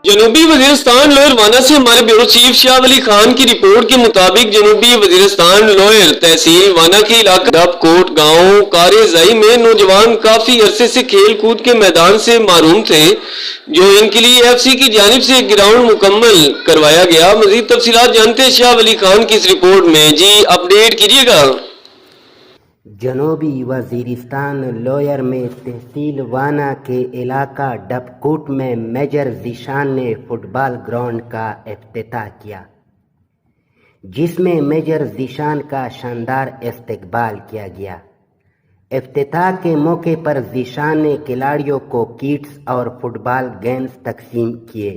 جنوبی وزیرستان لوئر وانا سے ہمارے بیورو چیف شاہ ولی خان کی رپورٹ کے مطابق جنوبی وزیرستان لوئر تحصیل وانا کے علاقہ ڈب کوٹ گاؤں کارے زائی میں نوجوان کافی عرصے سے کھیل کود کے میدان سے محروم تھے، جو ان کے لیے ایف سی کی جانب سے گراؤنڈ مکمل کروایا گیا۔ مزید تفصیلات جانتے ہیں شاہ ولی خان کی اس رپورٹ میں، جی اپڈیٹ کیجیے گا۔ جنوبی وزیرستان لوئر میں تحصیل وانا کے علاقہ ڈب کوٹ میں میجر ذیشان نے فٹ بال گراؤنڈ کا افتتاح کیا، جس میں میجر ذیشان کا شاندار استقبال کیا گیا۔ افتتاح کے موقع پر ذیشان نے کھلاڑیوں کو کٹس اور فٹ بال گیمز تقسیم کیے،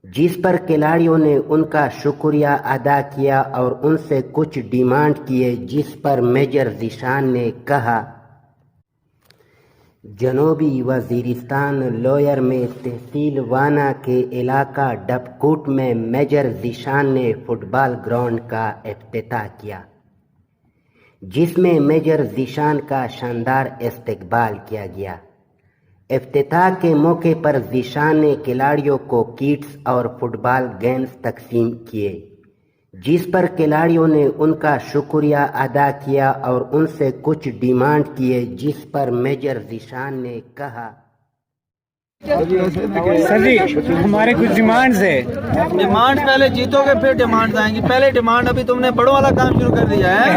جس پر کھلاڑیوں نے ان کا شکریہ ادا کیا اور ان سے کچھ ڈیمانڈ کیے، جس پر میجر ذیشان نے کہا، جنوبی وزیرستان لوئر میں تحصیل وانا کے علاقہ ڈب کوٹ میں میجر ذیشان نے فٹ بال گراؤنڈ کا افتتاح کیا، جس میں میجر ذیشان کا شاندار استقبال کیا گیا۔ افتتاح کے موقع پر ذیشان نے کھلاڑیوں کو کٹس اور فٹ بال گیمز تقسیم کیے، جس پر کھلاڑیوں نے ان کا شکریہ ادا کیا اور ان سے کچھ ڈیمانڈ کیے، جس پر میجر ذیشان نے کہا، سر جی ہمارے کچھ ڈیمانڈز ہے۔ ڈیمانڈ پہلے جیتو گے پھر ڈیمانڈ آئیں گی۔ پہلے ڈیمانڈ ابھی تم نے پڑھو والا کام شروع کر دیا ہے،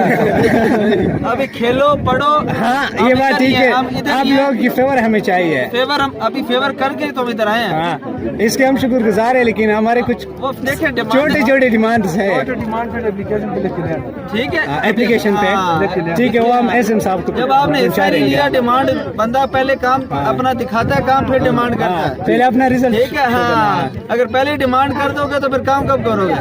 ابھی کھیلو پڑھو۔ ہاں یہ بات ٹھیک ہے، آپ لوگ کی فیور ہمیں چاہیے، فیور ہم ابھی فیور کر کے تم ادھر آئے ہیں۔ ہاں اس کے ہم شکر گزار ہیں، لیکن ہمارے کچھ وہ دیکھیں چھوٹے چھوٹے ڈیمانڈز ہیں، ٹھیک ہے اپلیکیشن پہ ٹھیک ہے، وہ ہم ایس ایم صاحب کو جب آپ نے حصہ نہیں لیا، ڈیمانڈ بندہ پہلے کام اپنا دکھاتا ہے کام پھر ڈیمانڈ کرتا ہے، پہلے اپنا ریزلٹ۔ ٹھیک ہے ہاں، اگر پہلے ڈیمانڈ کر دو گے تو پھر کام کب کرو گے؟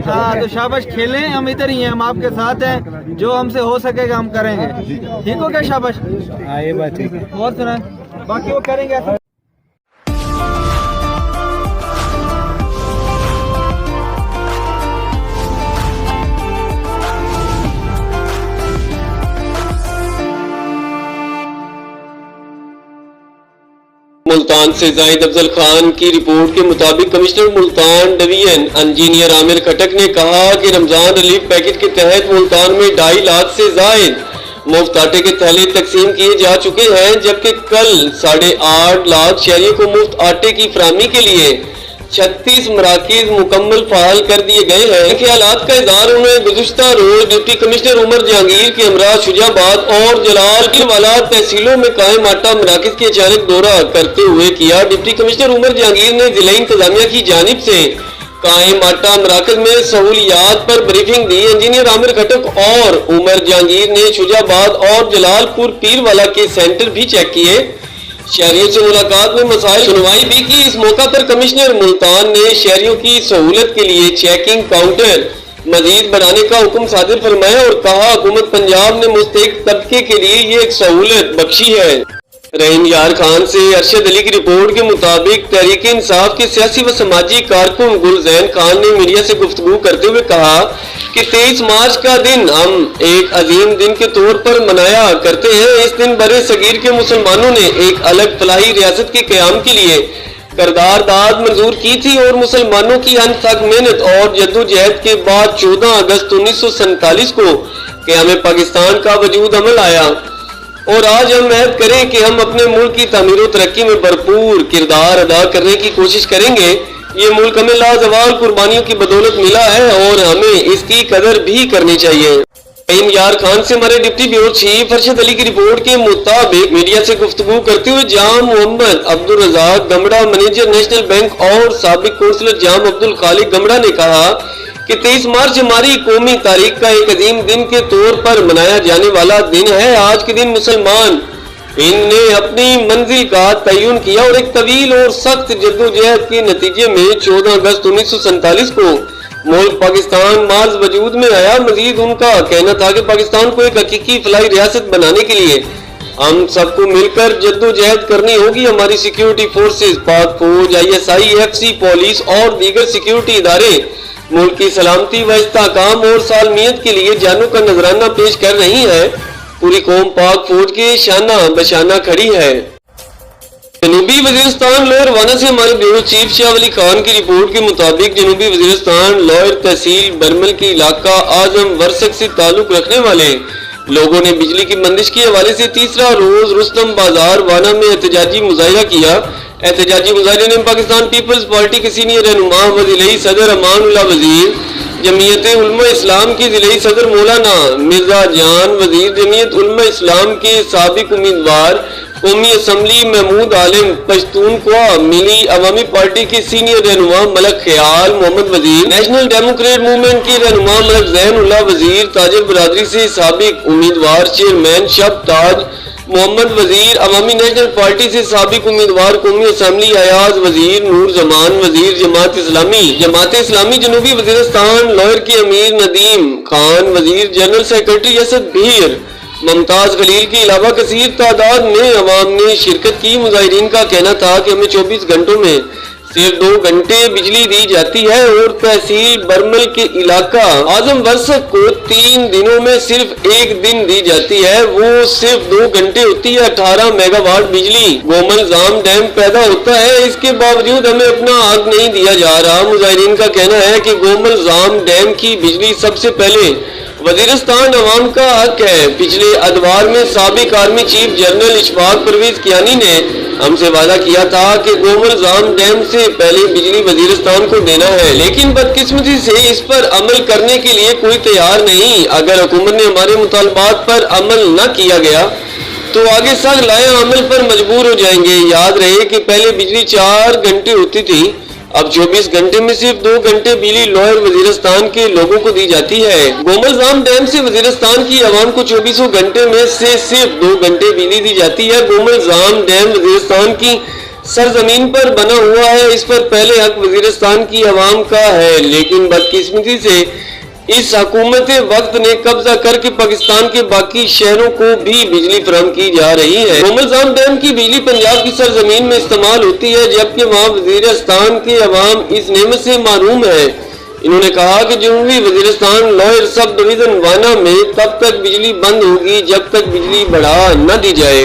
ہاں تو شاباش، کھیلیں، ہم ادھر ہی ہیں، ہم آپ کے ساتھ ہیں، جو ہم سے ہو سکے گا ہم کریں گے۔ ٹھیک ہو گیا؟ شاباش۔ ہاں یہ بات ٹھیک ہے، اور سنائیں، باقی وہ کریں گے۔ ملتان سے زاہد افضل خان کی رپورٹ کے مطابق کمشنر ملتان ڈویژن انجینئر عامر کھٹک نے کہا کہ رمضان ریلیف پیکج کے تحت ملتان میں 2.5 لاکھ سے زائد مفت آٹے کے تھیلے تقسیم کیے جا چکے ہیں، جبکہ کل 8.5 لاکھ شہریوں کو مفت آٹے کی فراہمی کے لیے 36 مراکز مکمل فعال کر دیے گئے ہیں۔ ان خیالات کا اظہار انہوں نے گزشتہ روز ڈپٹی کمشنر عمر جہانگیر کے ہمراہ شجاع آباد اور جلال پور والا تحصیلوں میں قائم آٹا مراکز کے اچانک دورہ کرتے ہوئے کیا۔ ڈپٹی کمشنر عمر جہانگیر نے ضلعی انتظامیہ کی جانب سے قائم آٹا مراکز میں سہولیات پر بریفنگ دی۔ انجینئر عامر کھٹک اور عمر جہانگیر نے شجاع آباد اور جلال پور پیر والا کے سینٹر بھی چیک کیے، شہریوں سے ملاقات میں مسائل سنوائی بھی کی۔ اس موقع پر کمشنر ملتان نے شہریوں کی سہولت کے لیے چیکنگ کاؤنٹر مزید بڑھانے کا حکم صادر فرمایا اور کہا حکومت پنجاب نے مستحق طبقے کے لیے یہ ایک سہولت بخشی ہے۔ رحیم یار خان سے ارشد علی کی رپورٹ کے مطابق تحریک انصاف کے سیاسی و سماجی کارکن گلزین خان نے میڈیا سے گفتگو کرتے ہوئے کہا کہ 23 مارچ کا دن ہم ایک عظیم دن کے طور پر منایا کرتے ہیں۔ اس دن برِ صغیر کے مسلمانوں نے ایک الگ فلاحی ریاست کے قیام کے لیے کردار داد منظور کی تھی اور مسلمانوں کی انتھک محنت اور جدوجہد کے بعد 14 اگست 1947 کو قیام پاکستان کا وجود عمل آیا، اور آج ہم عہد کریں کہ ہم اپنے ملک کی تعمیر و ترقی میں بھرپور کردار ادا کرنے کی کوشش کریں گے۔ یہ ملک ہمیں لازوال قربانیوں کی بدولت ملا ہے اور ہمیں اس کی قدر بھی کرنی چاہیے۔ رحیم یار خان سے ہمارے ڈپٹی بیورو چیف ارشد علی کی رپورٹ کے مطابق میڈیا سے گفتگو کرتے ہوئے جام محمد عبدالرزاق گمڑا منیجر نیشنل بینک اور سابق کونسلر جام عبدالخالق گمڑا نے کہا کہ 23 مارچ ہماری قومی تاریخ کا ایک عظیم دن کے طور پر منایا جانے والا دن ہے۔ آج کے دن مسلمان ان نے اپنی منزل کا تعین کیا اور ایک طویل اور سخت جدوجہد کے نتیجے میں 14 اگست 1947 کو ملک پاکستان ماض وجود میں آیا۔ مزید ان کا کہنا تھا کہ پاکستان کو ایک حقیقی فلاحی ریاست بنانے کے لیے ہم سب کو مل کر جدوجہد کرنی ہوگی۔ ہماری سیکیورٹی فورسز، پاک فوج، ISI، FC، پولیس اور دیگر سیکیورٹی ادارے ملک کی سلامتی و استحکام اور سالمیت کے لیے جانوں کا نذرانہ پیش کر رہی ہے۔ پوری قوم پاک فوج کے شانہ بشانہ کھڑی ہے۔ جنوبی وزیرستان لوئر وانا سے ہمارے بیورو چیف شاہ ولی خان کی رپورٹ کے مطابق جنوبی وزیرستان لوئر تحصیل برمل کی علاقہ اعظم ورسک سے تعلق رکھنے والے لوگوں نے بجلی کی بندش کے حوالے سے تیسرا روز رستم بازار وانا میں احتجاجی مظاہرہ کیا۔ احتجاجی مظاہرے نے پاکستان پیپلز پارٹی کے سینئر رہنما وزیراعلی صدر امان اللہ وزیر، جمعیت علماء اسلام کی ضلعی صدر مولانا مرزا جان وزیر، جمعیت علماء اسلام کے سابق امیدوار قومی اسمبلی محمود عالم پشتونخوا، ملی عوامی پارٹی کے سینئر رہنما ملک خیال محمد وزیر، نیشنل ڈیموکریٹ موومنٹ کے رہنما ملک زین اللہ وزیر، تاجر برادری سے سابق امیدوار چیئرمین شب تاج محمد وزیر، عوامی نیشنل پارٹی سے سابق امیدوار قومی اسمبلی ایاز وزیر، نور زمان وزیر، جماعت اسلامی جنوبی وزیرستان لوئر کے امیر ندیم خان وزیر، جنرل سیکرٹری اسد بھیر، ممتاز خلیل کے علاوہ کثیر تعداد میں عوام نے شرکت کی۔ مظاہرین کا کہنا تھا کہ ہمیں 24 گھنٹوں میں صرف 2 گھنٹے بجلی دی جاتی ہے اور تحصیل برمل کے علاقہ اعظم ورسک کو 3 دنوں میں صرف 1 دن دی جاتی ہے، وہ صرف 2 گھنٹے ہوتی ہے۔ 18 میگا واٹ بجلی گومل زام ڈیم پیدا ہوتا ہے، اس کے باوجود ہمیں اپنا حق نہیں دیا جا رہا۔ مظاہرین کا کہنا ہے کہ گومل زام ڈیم کی بجلی سب سے پہلے وزیرستان عوام کا حق ہے۔ پچھلے اتوار میں سابق army chief general Ashfaq Parvez Kayani نے ہم سے وعدہ کیا تھا کہ گومل زام ڈیم سے پہلے بجلی وزیرستان کو دینا ہے، لیکن بدقسمتی سے اس پر عمل کرنے کے لیے کوئی تیار نہیں۔ اگر حکومت نے ہمارے مطالبات پر عمل نہ کیا گیا تو آگے سخت لائے عمل پر مجبور ہو جائیں گے۔ یاد رہے کہ پہلے بجلی 4 گھنٹے ہوتی تھی، اب 24 گھنٹے میں صرف 2 گھنٹے بجلی لوئر وزیرستان کے لوگوں کو دی جاتی ہے۔ گومل زام ڈیم سے وزیرستان کی عوام کو 24 گھنٹے میں سے صرف 2 گھنٹے بجلی دی جاتی ہے۔ گومل زام ڈیم وزیرستان کی سرزمین پر بنا ہوا ہے، اس پر پہلے حق وزیرستان کی عوام کا ہے، لیکن بدقسمتی سے اس حکومت وقت نے قبضہ کر کے پاکستان کے باقی شہروں کو بھی بجلی فراہم کی جا رہی ہے۔ گومل زام ڈیم کی بجلی پنجاب کی سرزمین میں استعمال ہوتی ہے، جبکہ وہاں وزیرستان کے عوام اس نعمت سے محروم ہے۔ انہوں نے کہا کہ جنوبی وزیرستان لوئر سب ڈویژن وانا میں تب تک بجلی بند ہوگی جب تک بجلی بڑھا نہ دی جائے۔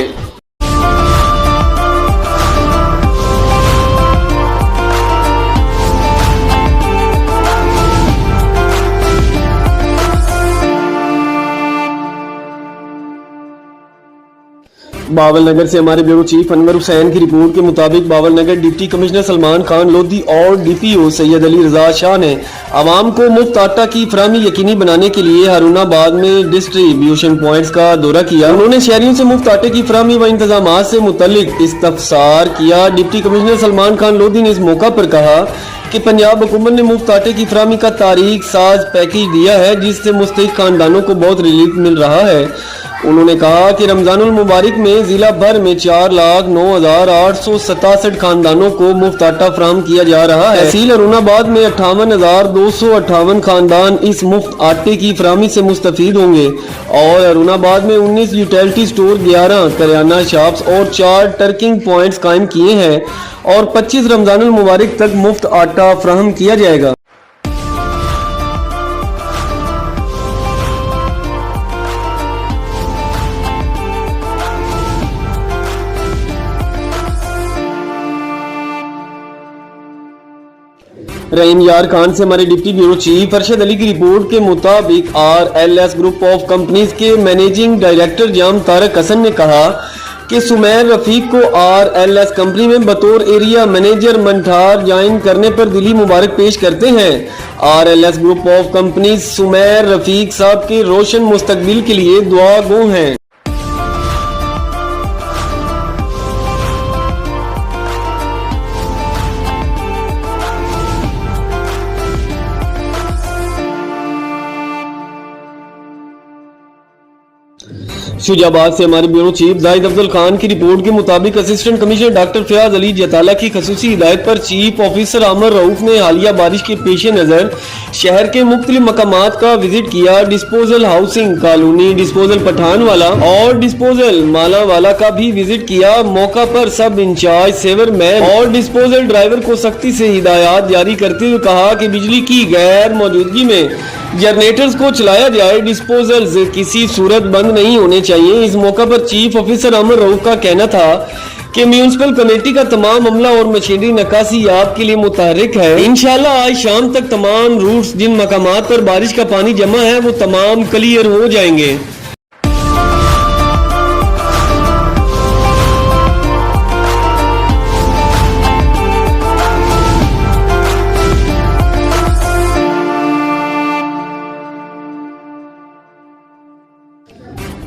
باول نگر سے ہمارے بیورو چیف انور حسین کی رپورٹ کے مطابق باول نگر ڈپٹی کمشنر سلمان خان لودھی اور ڈی پی او سید علی رضا شاہ نے عوام کو مفت آٹا کی فراہمی یقینی بنانے کے لیے ہارون آباد میں ڈسٹریبیوشن پوائنٹس کا دورہ کیا۔ انہوں نے شہریوں سے مفت آٹے کی فراہمی و انتظامات سے متعلق استفسار کیا۔ ڈپٹی کمشنر سلمان خان لودھی نے اس موقع پر کہا کہ پنجاب حکومت نے مفت آٹے کی فراہمی کا تاریخ ساز پیکیج دیا ہے، جس سے مستحق خاندانوں کو بہت ریلیف مل رہا ہے۔ انہوں نے کہا کہ رمضان المبارک میں ضلع بھر میں 4,09,867 خاندانوں کو مفت آٹا فراہم کیا جا رہا ہے۔ تحصیل ہارون آباد میں 58,258 خاندان اس مفت آٹے کی فراہمی سے مستفید ہوں گے اور ہارون آباد میں 19 یوٹیلٹی سٹور، 11 کریانہ شاپس اور 4 ٹرکنگ پوائنٹس قائم کیے ہیں اور 25 رمضان المبارک تک مفت آٹا فراہم کیا جائے گا۔ رحیم یار خان سے ہمارے ڈپٹی بیورو چیف ارشد علی کی رپورٹ کے مطابق RLS گروپ آف کمپنیز کے مینیجنگ ڈائریکٹر جام طارق حسن نے کہا کہ سمیر رفیق کو RLS کمپنی میں بطور ایریا مینیجر منٹھار جوائن کرنے پر دلی مبارک پیش کرتے ہیں۔ RLS group of companies Samir Rafiq صاحب کے روشن مستقبل کے لیے دعا گو ہیں۔ شجاع آباد سے ہمارے بیورو چیف زاہد افضل خان کی رپورٹ کے مطابق اسسٹنٹ کمشنر ڈاکٹر فیاض علی جتالہ کی خصوصی ہدایت پر چیف آفیسر عامر رؤوف نے حالیہ بارش کے پیش نظر شہر کے مختلف مقامات کا وزٹ کیا۔ Disposal housing colony, disposal Pathan والا اور ڈسپوزل مالا والا کا بھی وزٹ کیا۔ موقع پر سب انچارج سیور مین اور ڈسپوزل ڈرائیور کو سختی سے ہدایات جاری کرتے ہوئے کہا کہ بجلی کی غیر موجودگی میں جنریٹرز کو چلایا جائے، ڈسپوزلز کسی صورت بند نہیں ہونے چاہیے۔ اس موقع پر چیف آفیسر عامر رؤوف کا کہنا تھا कि म्यूनिसिपल कमेटी का तमाम अमला और मशीनरी नकासी याब के लिए मुतहर्रिक है। इंशाल्लाह आज शाम तक तमाम रूट्स जिन मकामात पर बारिश का पानी जमा है वो तमाम क्लियर हो जाएंगे।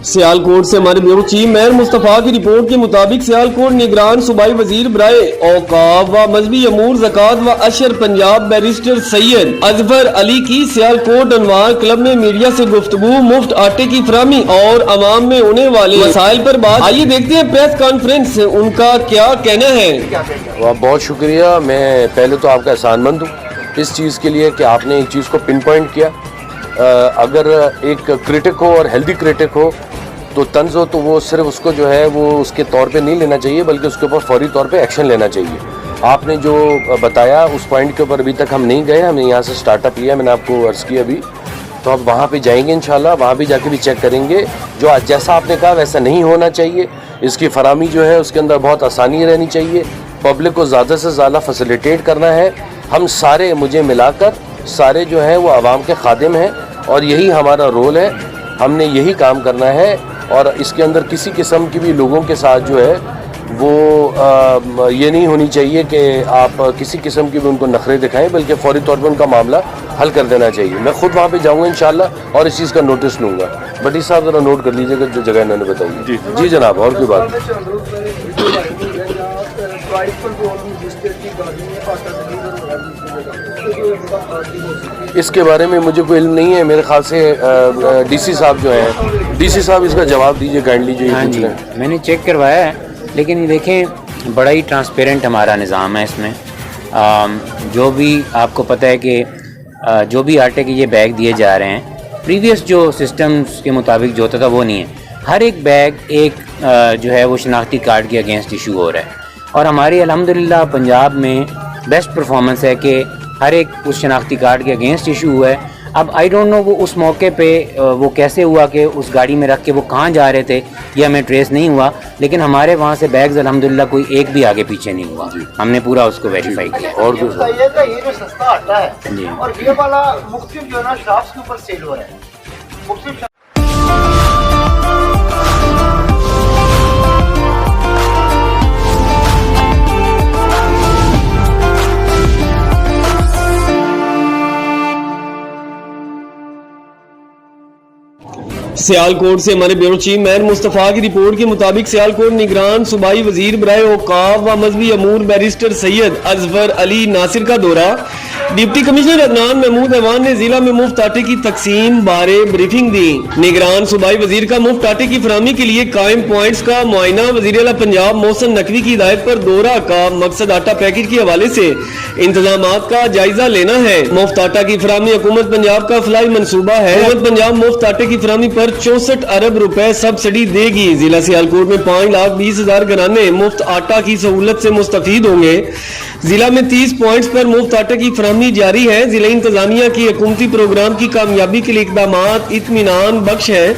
सियालकोट से हमारे ब्यूरो चीफ मेयर मुस्तफा की रिपोर्ट के मुताबिक सियालकोट निगरान सूबाई वजीर बराए औकाफ व मजहबी अमूर ज़कात व अशर पंजाब बैरिस्टर सैयद अजफर अली की सियालकोट अनवार क्लब में मीडिया से गुफ्तगू, मुफ्त आटे की फराहमी और अवाम में होने वाले मसाइल पर बात। आइए देखते हैं प्रेस कॉन्फ्रेंस, उनका क्या कहना है। बहुत शुक्रिया। मैं पहले तो आपका एहसानमंद हूँ इस चीज़ के लिए कि आपने एक चीज़ को पिन पॉइंट किया। अगर एक क्रिटिक हो और हेल्दी क्रिटिक हो तो तंज हो तो वो सिर्फ उसको जो है वो उसके तौर पे नहीं लेना चाहिए बल्कि उसके ऊपर फौरी तौर पे एक्शन लेना चाहिए। आपने जो बताया उस पॉइंट के ऊपर अभी तक हम नहीं गए, हमने यहाँ से स्टार्टअप लिया, मैंने आपको अर्ज़ किया अभी, तो अब वहाँ पे जाएंगे इंशाल्लाह, वहाँ भी जाके भी चेक करेंगे। जो आज जैसा आपने कहा वैसा नहीं होना चाहिए, इसकी फराहमी जो है उसके अंदर बहुत आसानी रहनी चाहिए, पब्लिक को ज़्यादा से ज़्यादा फैसिलिटेट करना है। हम सारे मुझे मिलाकर सारे जो है वो आवाम के खादिम हैं और यही हमारा रोल है, हमने यही काम करना है। और इसके अंदर किसी किस्म की भी लोगों के साथ जो है वो ये नहीं होनी चाहिए कि आप किसी किस्म की भी उनको नखरे दिखाएं, बल्कि फौरी तौर पर उनका मामला हल कर देना चाहिए। मैं खुद वहाँ पे जाऊँगा इंशाल्लाह और इस चीज़ का नोटिस लूँगा। बटी साहब ज़रा नोट कर लीजिएगा जो जगह इन्होंने बताई। जी जनाब, और कोई बात? इसके बारे में मुझे कोई इल्म नहीं है, मेरे ख्याल से डीसी साहब जो हैं, डीसी साहब इसका जवाब दीजिए काइंडली जो ये पूछ रहे हैं। मैंने चेक करवाया है, लेकिन देखें बड़ा ही ट्रांसपेरेंट हमारा निज़ाम है इसमें। जो भी आपको पता है कि जो भी आटे के ये बैग दिए जा रहे हैं, प्रीवियस जो सिस्टम्स के मुताबिक जो होता था वो नहीं है। हर एक बैग एक जो है वो शनाख्ती कार्ड के अगेंस्ट इशू हो रहा है और हमारी अल्हम्दुलिल्लाह पंजाब में बेस्ट परफॉर्मेंस है कि हर एक उस शनाख्ती कार्ड के अगेंस्ट इशू हुआ है। अब आई डोंट नो वो उस मौके पे वो कैसे हुआ कि उस गाड़ी में रख के वो कहाँ जा रहे थे ये हमें ट्रेस नहीं हुआ, लेकिन हमारे वहाँ से बैग्स अल्हम्दुलिल्लाह कोई एक भी आगे पीछे नहीं हुआ, हमने पूरा उसको वेरीफाई किया। और कुछ ये जो सस्ता आटा है जी, और ये वाला मुख्तलिफ जो है ना शॉप्स के ऊपर सेल हो रहा है, मुख्तलिफ सियालकोट से हमारे ब्यूरो चीफ मेयर मुस्तफा की रिपोर्ट के मुताबिक सियालकोट निगरान सूबाई वजीर बराए औकाफ व मजहबी अमूर बैरिस्टर सैयद अजफर अली नासिर का दौरा। डिप्टी कमिश्नर अदनान महमूद ऐवान ने जिला में मुफ्त आटे की तकसीम बारे ब्रीफिंग दी। निगरान सूबाई वजीर का मुफ्त आटे की फराहमी के लिए कायम पॉइंट्स का मुआयना। वजीर आला पंजाब मोहसिन नकवी की हिदायत पर दौरा का मकसद आटा पैकेट के हवाले से इंतजामात का जायजा लेना है। मुफ्त आटा की फराहमी हुकूमत पंजाब का फलाई मनसूबा है। हुकूमत पंजाब मुफ्त आटे की फराहमी पर 64 अरब रुपए सब्सिडी देगी। जिला सियालकोट में 5,20,000 घराने मुफ्त आटा की सहूलत से मुस्तफीद होंगे। जिला में 30 पॉइंट्स पर मुफ्त आटे की फराहमी जारी है। जिला इंतजामिया की हुकूमती प्रोग्राम की कामयाबी के लिए इकदामात इत्मीनान बख्श है।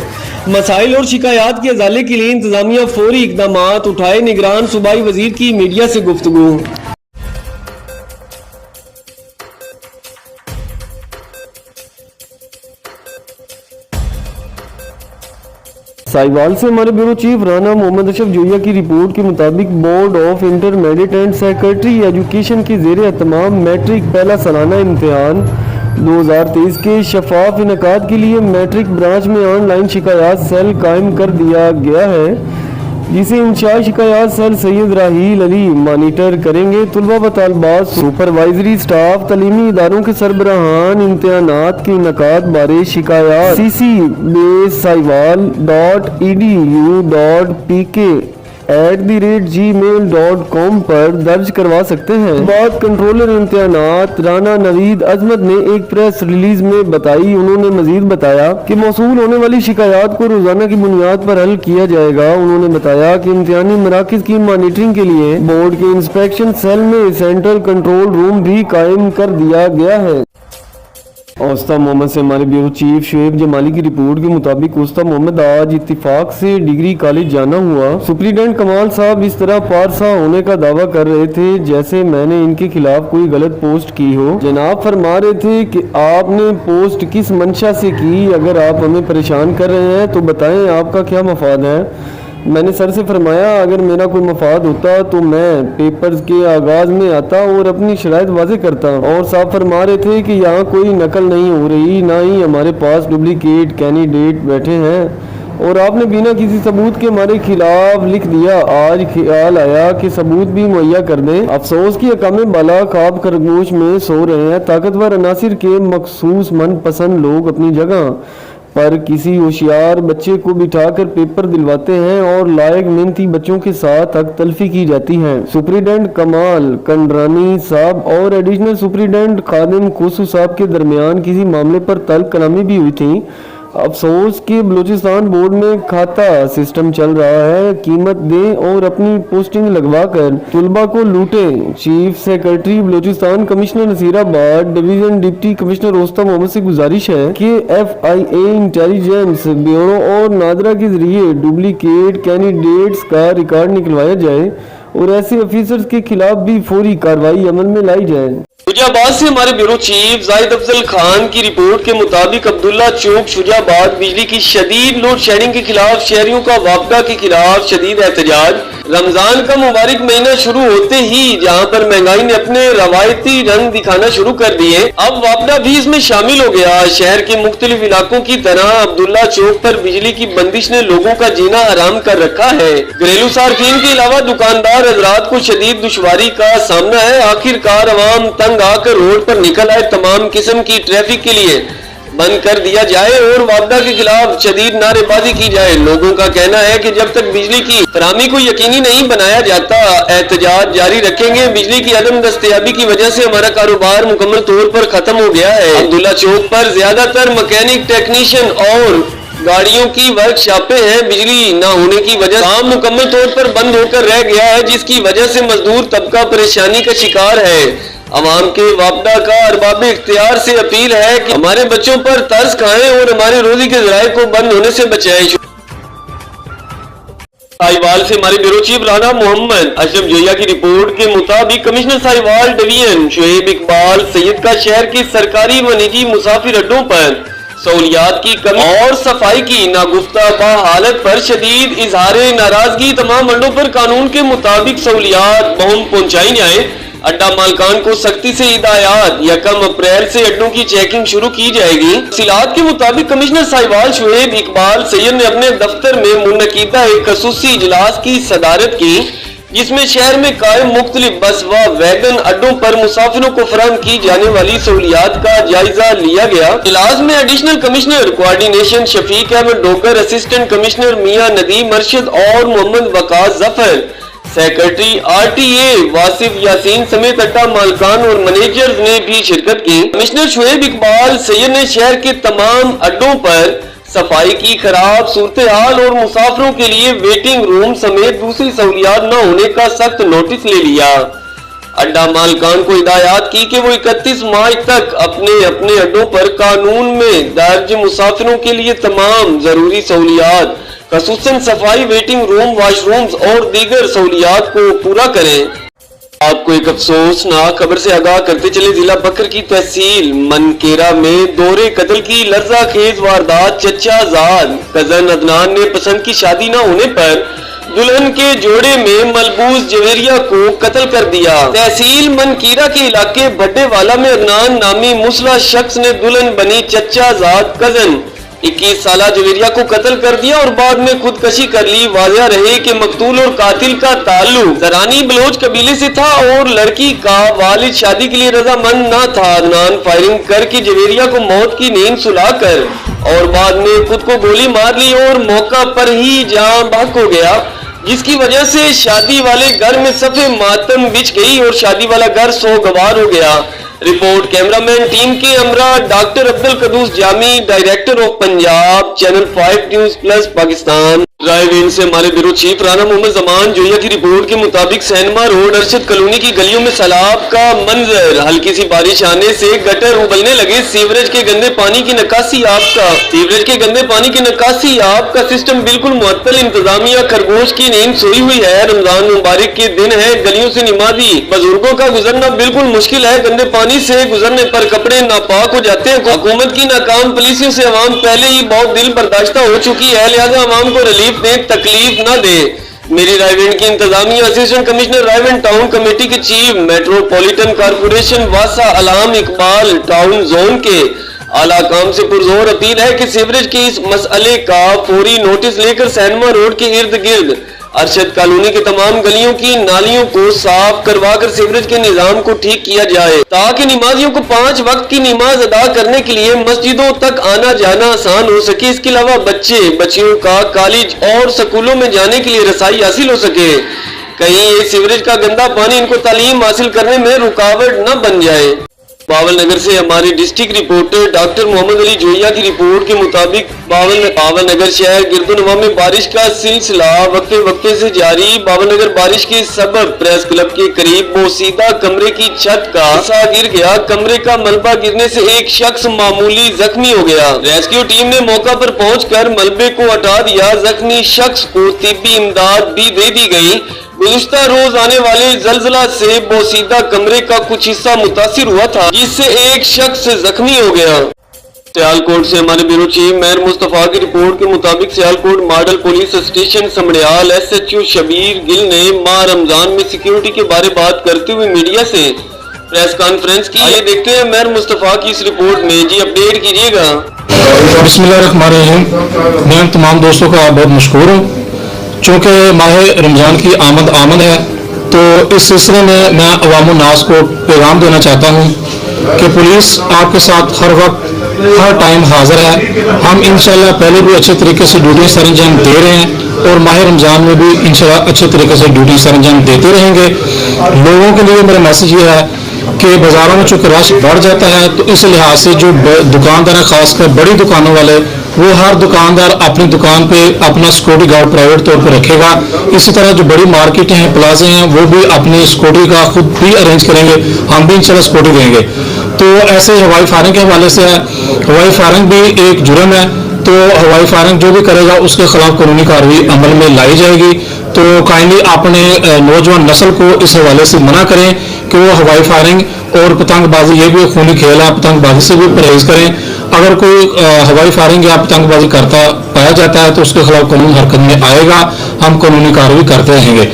मसाइल और शिकायत के अजाले के लिए इंतजामिया फौरी इकदामात उठाए। निगरान सूबाई वजीर की मीडिया से गुफ्तगू। साहिवाल से हमारे ब्यूरो चीफ राना मोहम्मद अशरफ जोया की रिपोर्ट के मुताबिक board of intermediate and secretary education की ज़ेर एहतमाम मैट्रिक पहला सालाना इम्तिहान 2023 के शफाफ इनकाद के लिए मैट्रिक ब्रांच में ऑनलाइन शिकायत सेल कायम कर दिया गया है, जिसे इंचार्ज शिकायत सेल सैयद राहील अली मॉनिटर करेंगे। तुलबा व तालबात, सुपरवाइजरी स्टाफ, तलीमी इदारों के सरबराहान इम्तिहानात के इनकाद बारे शिकायत cc-edu.pk@gmail.com पर दर्ज करवा सकते हैं। बात कंट्रोलर इम्तिहानात राना नवीद अजमत ने एक प्रेस रिलीज में बताई। उन्होंने मजीद बताया कि मौसूल होने वाली शिकायत को रोजाना की बुनियाद पर हल किया जाएगा। उन्होंने बताया कि इम्तिहानी मराकिज की मॉनिटरिंग के लिए बोर्ड के इंस्पेक्शन सेल में सेंट्रल कंट्रोल रूम भी कायम कर दिया गया है। औस्ता मोहम्मद से हमारे ब्यूरो चीफ शुएब जमाली की रिपोर्ट के मुताबिक औस्ता मोहम्मद आज इत्तिफाक से डिग्री कॉलेज जाना हुआ। सुप्रीडेंट कमाल साहब इस तरह पारसा होने का दावा कर रहे थे जैसे मैंने इनके खिलाफ कोई गलत पोस्ट की हो। जनाब फरमा रहे थे कि आपने पोस्ट किस मंशा से की, अगर आप हमें परेशान कर रहे हैं तो बताएं आपका क्या मफाद है। मैंने सर से फरमाया अगर मेरा कोई मफाद होता तो मैं पेपर्स के आगाज़ में आता और अपनी शराइत वाज़े करता। और साहब फरमा रहे थे कि यहाँ कोई नकल नहीं हो रही, ना ही हमारे पास डुप्लीकेट कैंडिडेट बैठे हैं और आपने बिना किसी सबूत के हमारे खिलाफ लिख दिया। आज ख्याल आया कि सबूत भी मुहैया कर दें। अफसोस की अकामे बाला ख्वाब खरगोश में सो रहे हैं। ताकतवर अनासिर के मखसूस मनपसंद लोग अपनी जगह पर किसी होशियार बच्चे को बिठाकर पेपर दिलवाते हैं और लायक मेहनती बच्चों के साथ हक तलफी की जाती है। सुप्रीडेंट कमाल कंडरानी साहब और एडिशनल सुप्रीडेंट खादिम कोसू साहब के दरमियान किसी मामले पर तल्ख कलामी भी हुई थी। अफसोस कि बलूचिस्तान बोर्ड में खाता सिस्टम चल रहा है, कीमत दें और अपनी पोस्टिंग लगवा कर तुलबा को लूटें। Chief secretary Balochistan commissioner Naseerabad division deputy commissioner Usta Muhammad से गुजारिश है कि FIA इंटेलिजेंस ब्यूरो और नादरा के जरिए डुप्लीकेट कैंडिडेट्स का रिकॉर्ड निकलवाया जाए और ऐसे ऑफिसर्स के खिलाफ भी फौरी कार्रवाई अमल में लाई जाए। शुजाबाद से हमारे ब्यूरो चीफ जाहिद अफजल खान की रिपोर्ट के मुताबिक अब्दुल्ला चौक शुजाबाद बिजली की शदीद लोड शेडिंग के खिलाफ शहरियों का वापडा के खिलाफ शदीद एहतजाज। रमजान का मुबारक महीना शुरू होते ही जहां पर महंगाई ने अपने रवायती रंग दिखाना शुरू कर दिए, अब वापडा भी इसमें शामिल हो गया। शहर के मुख्तलिफ इलाकों की तरह अब्दुल्ला चौक पर बिजली की बंदिश ने लोगों का जीना हराम कर रखा है। घरेलू सार्फिन के अलावा दुकानदार हजरात को शदीद दुश्वारी का सामना है। आखिरकार अवाम तंग आकर रोड पर निकल आए। तमाम किस्म की ट्रैफिक के लिए बंद कर दिया जाए और वापडा के खिलाफ शदीद नारेबाजी की जाए। लोगों का कहना है कि जब तक बिजली की फराहमी को यकीनी नहीं बनाया जाता एहतजाज जारी रखेंगे। बिजली की अदम दस्तयाबी की वजह से हमारा कारोबार मुकम्मल तौर पर खत्म हो गया है। अब्दुल्ला चौक पर ज्यादातर मैकेनिक टेक्नीशियन और गाड़ियों की वर्कशॉपें हैं। बिजली न होने की वजह काम मुकम्मल तौर पर बंद होकर रह गया है, जिसकी वजह से मजदूर तबका परेशानी का शिकार है। अवाम के वापडा का अरबाब इख्तियार से अपील है कि हमारे बच्चों पर तरस खाएं और हमारे रोजी के जराये को बंद होने से बचाएं। साहिवाल से हमारे ब्यूरो चीफ राना मोहम्मद अशरफ जोया की रिपोर्ट के मुताबिक कमिश्नर साहिवाल डिवीजन शुएब इकबाल सैयद का शहर के सरकारी व निजी मुसाफिर अड्डों पर सहूलियात की कमी और सफाई की नागुफ्ता हालत पर शदीद इजहार नाराजगी। तमाम अड्डों पर कानून के मुताबिक सहूलियात बहुम पहुंचाई जाए। अड्डा मालकान को सख्ती से हिदायत 1 अप्रैल से अड्डों की चेकिंग शुरू की जाएगी। तफसीलात के मुताबिक कमिश्नर साहिवाल शुएब इकबाल सैयद ने अपने दफ्तर में मुनक़िदा एक खसूसी इजलास की सदारत की, जिसमें शहर में कायम मुख्तलिफ बस व वैगन अड्डों पर मुसाफिरों को फराहम की जाने वाली सहूलियात का जायजा लिया गया। इजलास में additional commissioner coordination Shafiq Ahmed Dogar, assistant commissioner Mian Nadeem Arshad और मोहम्मद वकास जफर, सेक्रेटरी RTA वासिफ यासीन समेत अड्डा मालकान और मैनेजर्स ने भी शिरकत की। कमिश्नर शुएब इकबाल सैयद ने शहर के तमाम अड्डों पर सफाई की खराब सूरत हाल और मुसाफिरों के लिए वेटिंग रूम समेत दूसरी सहूलियात न होने का सख्त नोटिस ले लिया। अड्डा मालकान को हिदायत की कि वो 31 मार्च तक अपने अपने अड्डों पर कानून में दर्ज मुसाफिरों के लिए तमाम जरूरी सहूलियात खसूसन सफाई, वेटिंग रूम, वाशरूम्स और दीगर सहूलियात को पूरा करें। आपको एक अफसोसनाक खबर से आगाह करते चले, जिला बकर की तहसील मनकेरा में दोहरे कत्ल की लर्जा खेज वारदात। चचा जाद कजन अदनान ने पसंद की शादी न होने पर दुल्हन के जोड़े में मलबूस जवेरिया को कत्ल कर दिया। तहसील मनकीरा के इलाके भड्डेवाला में अदनान नामी मुसला शख्स ने दुल्हन बनी चचा जाद कजन 21 साला जवेरिया को कत्ल कर दिया और बाद में खुदकशी कर ली। वाज़ेह रहे कि मकतूल और कातिल का ताल्लुक दरानी बलोच कबीले से था और लड़की का वालिद शादी के लिए रजामंद न था। अदनान फायरिंग करके जवेरिया को मौत की नींद सुलाकर और बाद में खुद को गोली मार ली और मौका पर ही जान बहक हो गया, जिसकी वजह से शादी वाले घर में सफे मातम बिछ गई और शादी वाला घर सोगवार हो गया। रिपोर्ट कैमरामैन टीम के हमरा doctor Abdul Quddus Jami, director of Punjab, channel 5 news plus Pakistan. Drive in से हमारे ब्यूरो चीफ राना मोहम्मद जमान जोया की रिपोर्ट के मुताबिक सैनमा रोड अरशद कॉलोनी की गलियों में सैलाब का मंजर। हल्की सी बारिश आने से गटर उबलने लगे। सीवरेज के गंदे पानी की निकासी आप का सिस्टम बिल्कुल मुअत्तल। इंतजामिया खरगोश की नींद सोई हुई है। रमजान मुबारक के दिन है, गलियों से नमाजी बुजुर्गों का गुजरना बिल्कुल मुश्किल है। गंदे पानी से गुजरने पर कपड़े नापाक हो जाते हैं। हुकूमत की नाकाम पॉलिसियों से अवाम पहले ही बहुत दिल बर्दाश्ता हो चुकी है, लिहाजा अवाम को रिलीफ दे, तकलीफ न दे। मेरी रायवेंड की इंतजामिया assistant commissioner Raiwind town committee के चीफ मेट्रोपॉलिटन कारपोरेशन वासा अलाम इकबाल टाउन जोन के आला काम से पुरजोर अपील है कि सीवरेज के इस मसले का फौरी नोटिस लेकर सैनमा रोड के इर्द गिर्द अरशद कॉलोनी के तमाम गलियों की नालियों को साफ करवा कर सीवरेज के निजाम को ठीक किया जाए, ताकि नमाजियों को 5 वक्त की नमाज अदा करने के लिए मस्जिदों तक आना जाना आसान हो सके। इसके अलावा बच्चियों का कॉलेज और स्कूलों में जाने के लिए रसाई हासिल हो सके। कहीं ये सीवरेज का गंदा पानी इनको तालीम हासिल करने में रुकावट न बन जाए। बावल नगर से हमारे district reporter doctor Muhammad Ali Joya की रिपोर्ट के मुताबिक बावल नगर शहर गिरदोनवा में बारिश का सिलसिला वक्फे से जारी। बावल नगर बारिश के सबब प्रेस क्लब के करीब बोसीदा कमरे की छत का हिस्सा गिर गया। कमरे का मलबा गिरने से एक शख्स मामूली जख्मी हो गया। रेस्क्यू टीम ने मौका पर पहुंचकर मलबे को हटा दिया। जख्मी शख्स को तिब्बी इमदाद भी दे दी गई। गुज़िश्ता रोज आने वाले जलजला से बोसीदा कमरे का कुछ हिस्सा मुतासिर हुआ था, जिससे एक शख्स जख्मी हो गया। सियालकोट से हमारे ब्यूरो चीफ मेयर मुस्तफा की रिपोर्ट के मुताबिक Sialkot model police station Samrial SHO Shabbir Gill ने माह रमजान में सिक्योरिटी के बारे बात करते हुए मीडिया से प्रेस कॉन्फ्रेंस की। आइए देखते हैं मेयर मुस्तफा की इस रिपोर्ट में। जी अपडेट कीजिएगा। बिस्मिल्लाहिर्रहमानिर्रहीम। मैं तमाम दोस्तों का बहुत मशकूर हूँ। चूँकि माह रमज़ान की आमद है, तो इस सिलसिले में मैं अवाम नास को पैगाम देना चाहता हूँ कि पुलिस आपके साथ हर वक्त हर टाइम हाज़िर है। हम इंशाल्लाह पहले भी अच्छे तरीके से ड्यूटी सर अंजाम दे रहे हैं और माह रमज़ान में भी इंशाल्लाह अच्छे तरीके से ड्यूटी सर अंजाम देते रहेंगे। लोगों के लिए मेरा मैसेज ये है कि बाज़ारों में चूँकि रश बढ़ जाता है, तो इस लिहाज से जो दुकानदार हैं, खासकर बड़ी दुकानों वाले, वो हर दुकानदार अपनी दुकान पे अपना सिक्योरिटी गार्ड प्राइवेट तौर पर रखेगा। इसी तरह जो बड़ी मार्केटें हैं, प्लाजे हैं, वो भी अपनी सिक्योरिटी का खुद भी अरेंज करेंगे। हम भी इंशाल्लाह सिक्योरिटी देंगे। तो ऐसे हवाई फायरिंग के हवाले से है, हवाई फायरिंग भी एक जुर्म है, तो हवाई फायरिंग जो भी करेगा उसके खिलाफ कानूनी कार्रवाई अमल में लाई जाएगी। तो काइंडली अपने नौजवान नस्ल को इस हवाले से मना करें कि वो हवाई फायरिंग और पतंगबाजी, ये भी खूनी खेल है, पतंगबाजी से भी परहेज करें। अगर कोई हवाई फायरिंग या पतंगबाजी करता पाया जाता है तो उसके खिलाफ कानूनी हरकत में आएगा। हम कानूनी कार्रवाई करते रहेंगे।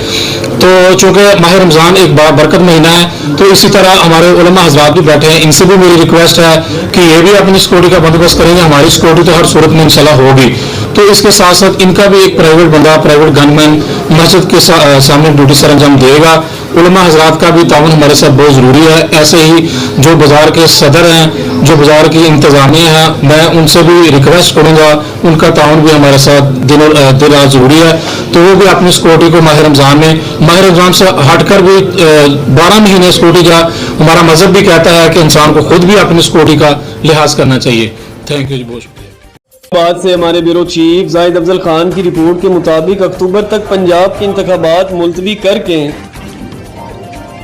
तो चूँकि माह रमज़ान एक बड़ा बरकत महीना है, तो इसी तरह हमारे उलमा हज़रात भी बैठे हैं, इनसे भी मेरी रिक्वेस्ट है कि ये भी अपनी सिक्योरिटी का बंदोबस्त करेंगे। हमारी सिक्योरिटी तो हर सूरत में इंशाल्लाह होगी। तो इसके साथ साथ इनका भी एक प्राइवेट बंदा, प्राइवेट गनमैन मस्जिद के सामने ड्यूटी सर अंजाम देगा। उलमा हज़रात का भी ताउन हमारे साथ बहुत ज़रूरी है। ऐसे ही जो बाज़ार के सदर हैं, जो बाज़ार की इंतज़ामिया है, मैं उनसे भी रिक्वेस्ट करूँगा, उनका ताउन भी हमारे साथ दिन रात ज़रूरी है। तो वो भी अपनी सिक्योरिटी को माह रमज़ान से हटकर भी 12 महीने सिक्योरिटी का हमारा मजहब भी कहता है कि इंसान को खुद भी अपनी सिक्योरिटी का लिहाज करना चाहिए। थैंक यू जी, बहुत शुक्रिया। बाद से हमारे ब्यूरो चीफ जाहिद अफजल खान की रिपोर्ट के मुताबिक अक्टूबर तक पंजाब के इंतखाबात मुलतवी करके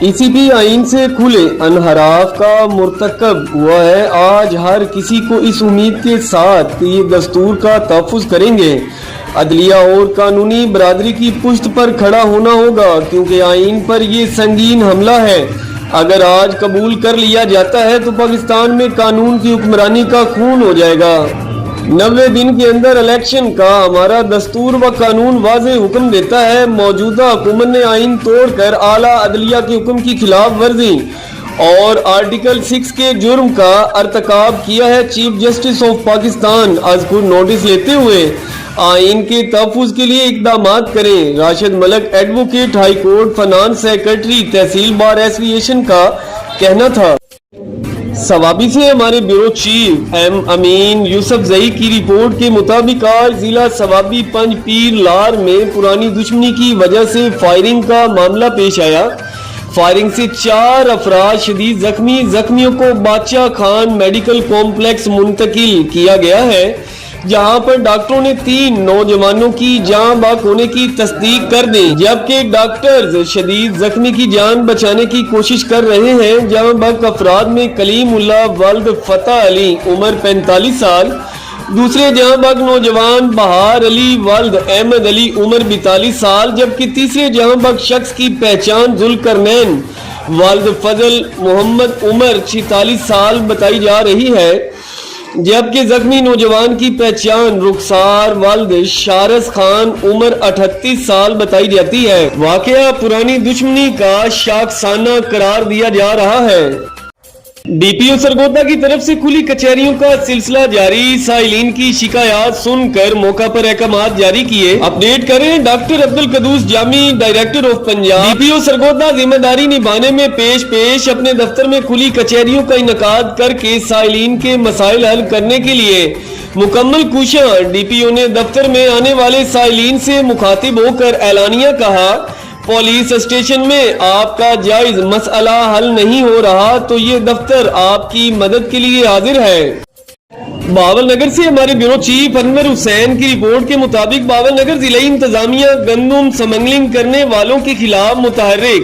ECP आइन से खुले अनहराफ का मुर्तकब हुआ है। आज हर किसी को इस उम्मीद के साथ कि ये दस्तूर का तहफ़्फ़ुज़ करेंगे, अदलिया और कानूनी बरादरी की पुश्त पर खड़ा होना होगा, क्योंकि आइन पर ये संगीन हमला है। अगर आज कबूल कर लिया जाता है तो पाकिस्तान में कानून की हुक्मरानी का खून हो जाएगा। 90 दिन के अंदर इलेक्शन का हमारा दस्तूर व कानून वाज़े हुक्म देता है। मौजूदा हुकूमत ने आइन तोड़कर आला अदलिया के हुक्म की खिलाफ वर्जी और आर्टिकल 6 के जुर्म का अर्तकाब किया है। चीफ जस्टिस ऑफ पाकिस्तान अज़कुर नोटिस लेते हुए आइन के तहफ़्फ़ुज़ के लिए इक़दाम करें। Rashid Malik advocate high court finance secretary tehsil bar association का कहना था। सवाबी से हमारे bureau chief M Amin Yousafzai की रिपोर्ट के मुताबिक आज जिला सवाबी पंजपीर लार में पुरानी दुश्मनी की वजह से फायरिंग का मामला पेश आया। फायरिंग से 4 अफराद शदीद जख्मियों को बादशाह खान मेडिकल कॉम्प्लेक्स मुंतकिल किया गया है। जहां पर डॉक्टरों ने 3 नौजवानों की जान बाक होने की तस्दीक कर दी, जबकि डॉक्टर्स शदीद जख्मी की जान बचाने की कोशिश कर रहे हैं। जान बाक अफराद में कलीमुल्लाह वल्द फतेह अली उम्र 45 साल, दूसरे जहां बाग नौजवान बहार अली वल्द अहमद अली उम्र 42 साल, जबकि तीसरे जहां बाग शख्स की पहचान जुल्करनैन वल्द फजल मोहम्मद उम्र 46 साल बताई जा रही है, जबकि जख्मी नौजवान की पहचान रुखसार वल्द शारस खान उम्र 38 साल बताई जाती है। वाकया पुरानी दुश्मनी का शाखसाना करार दिया जा रहा है। डीपीओ सरगोदा की तरफ से खुली कचहरियों का सिलसिला जारी, साइलिन की शिकायत सुनकर मौका पर अहकामात जारी किए। अपडेट करें doctor Abdul Quddus Jami, director of Punjab. DPO Sargodha जिम्मेदारी निभाने में पेश अपने दफ्तर में खुली कचहरियों का इनकाद करके साइलिन के मसाइल हल करने के लिए मुकम्मल कोशिश। डीपीओ ने दफ्तर में आने वाले साइलिन से मुखातिब होकर एलानिया कहा, पुलिस स्टेशन में आपका जायज मसला हल नहीं हो रहा तो ये दफ्तर आपकी मदद के लिए हाजिर है। बावल नगर से हमारे ब्यूरो चीफ अनवर हुसैन की रिपोर्ट के मुताबिक बावल नगर जिला इंतजामिया गंदम स्मगलिंग करने वालों के खिलाफ मुतहर्रिक।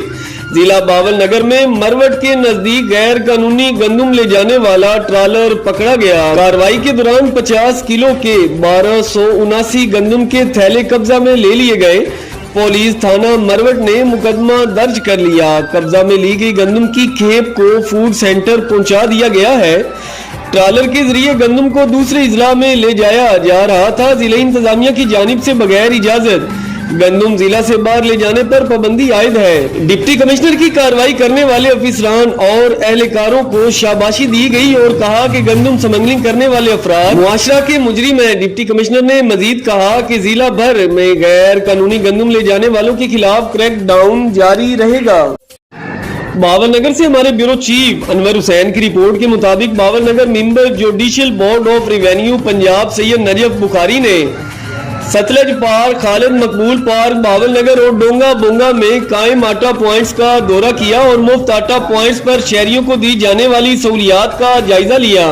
जिला बावल नगर में मरवट के नजदीक गैर कानूनी गंदम ले जाने वाला ट्रालर पकड़ा गया। कार्रवाई के दौरान 50 किलो के 1279 गंदम के थैले कब्जा में ले लिए गए। पुलिस थाना मरवट ने मुकदमा दर्ज कर लिया। कब्जा में ली गई गंदम की खेप को फूड सेंटर पहुंचा दिया गया है। ट्रालर के जरिए गंदम को दूसरे इजला में ले जाया जा रहा था। जिला इंतजामिया की जानिब से बगैर इजाजत गंदम जिला से बाहर ले जाने पर पाबंदी आयद है। डिप्टी कमिश्नर की कार्रवाई करने वाले अफसरान और एहलकारों को शाबाशी दी गई और कहा कि गंदम स्मगलिंग करने वाले अफराद मुआशरा के मुजरिम हैं। डिप्टी कमिश्नर ने मजीद कहा कि जिला भर में गैर कानूनी गंदम ले जाने वालों के खिलाफ क्रैक डाउन जारी रहेगा। बावल नगर से हमारे ब्यूरो चीफ अनवर हुसैन की रिपोर्ट के मुताबिक Bahawalnagar member judicial board of revenue Punjab Syed Najaf Bukhari ने सतलज पार्क, खालिद मकबूल पार्क, बावल नगर और डोंगा बोंगा में कायम आटा पॉइंट्स का दौरा किया और मुफ्त आटा पॉइंट्स पर शहरियों को दी जाने वाली सहूलियात का जायजा लिया।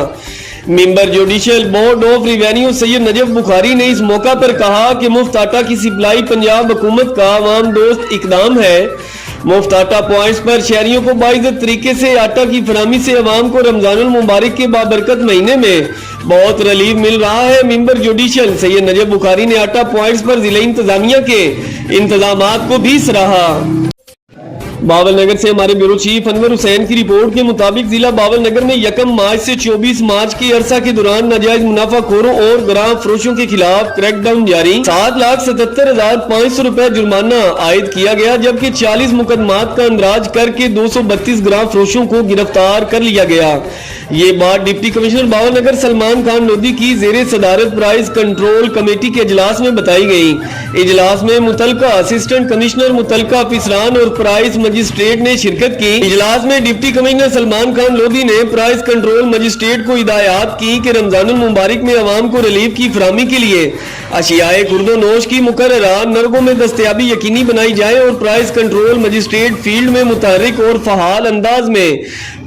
Member judicial board of revenue Syed Najaf Bukhari ने इस मौका पर कहा कि मुफ्त आटा की सप्लाई पंजाब हुकूमत का आवाम दोस्त इकदाम है। मुफ्त आटा पॉइंट्स पर शहरियों को बाइज्जत तरीके से आटा की फराहमी से अवाम को रमजानुल मुबारक के बाबरकत महीने में बहुत रिलीफ मिल रहा है। मेंबर जुडिशियल सैयद नजफ बुखारी ने आटा पॉइंट्स पर जिला इंतजामिया के इंतजामात को भी सराहा। बावल नगर से हमारे ब्यूरो चीफ अनवर हुसैन की रिपोर्ट के मुताबिक जिला बावल नगर में 1 मार्च से 24 मार्च के अरसा के दौरान नाजायज मुनाफाखोरों और ग्राम फरोशों के खिलाफ क्रैकडाउन जारी। 7,77,500 रुपए जुर्माना आयद किया गया, जबकि 40 मुकदमात का अंदराज करके 232 ग्राम फरोशों को गिरफ्तार कर लिया गया। ये बात डिप्टी कमिश्नर बावल नगर सलमान खान लोधी की जेरे सदारत प्राइस कंट्रोल कमेटी के इजलास में बताई गई। इजलास में मुतलका असिस्टेंट कमिश्नर, मुतलका अफसरान और प्राइस मजिस्ट्रेट ने शिरकत की। इजलास में डिप्टी कमिश्नर सलमान खान लोधी ने प्राइस कंट्रोल मजिस्ट्रेट को हिदायत की कि रमजानुल मुबारक में अवाम को रिलीफ की फराहमी के लिए अशियाए खुर्दो नोश की मुकर्ररा नरगों में दस्तयाबी यकीनी बनाई जाए और प्राइस कंट्रोल मजिस्ट्रेट फील्ड में मुतहर्रिक और फहाल अंदाज में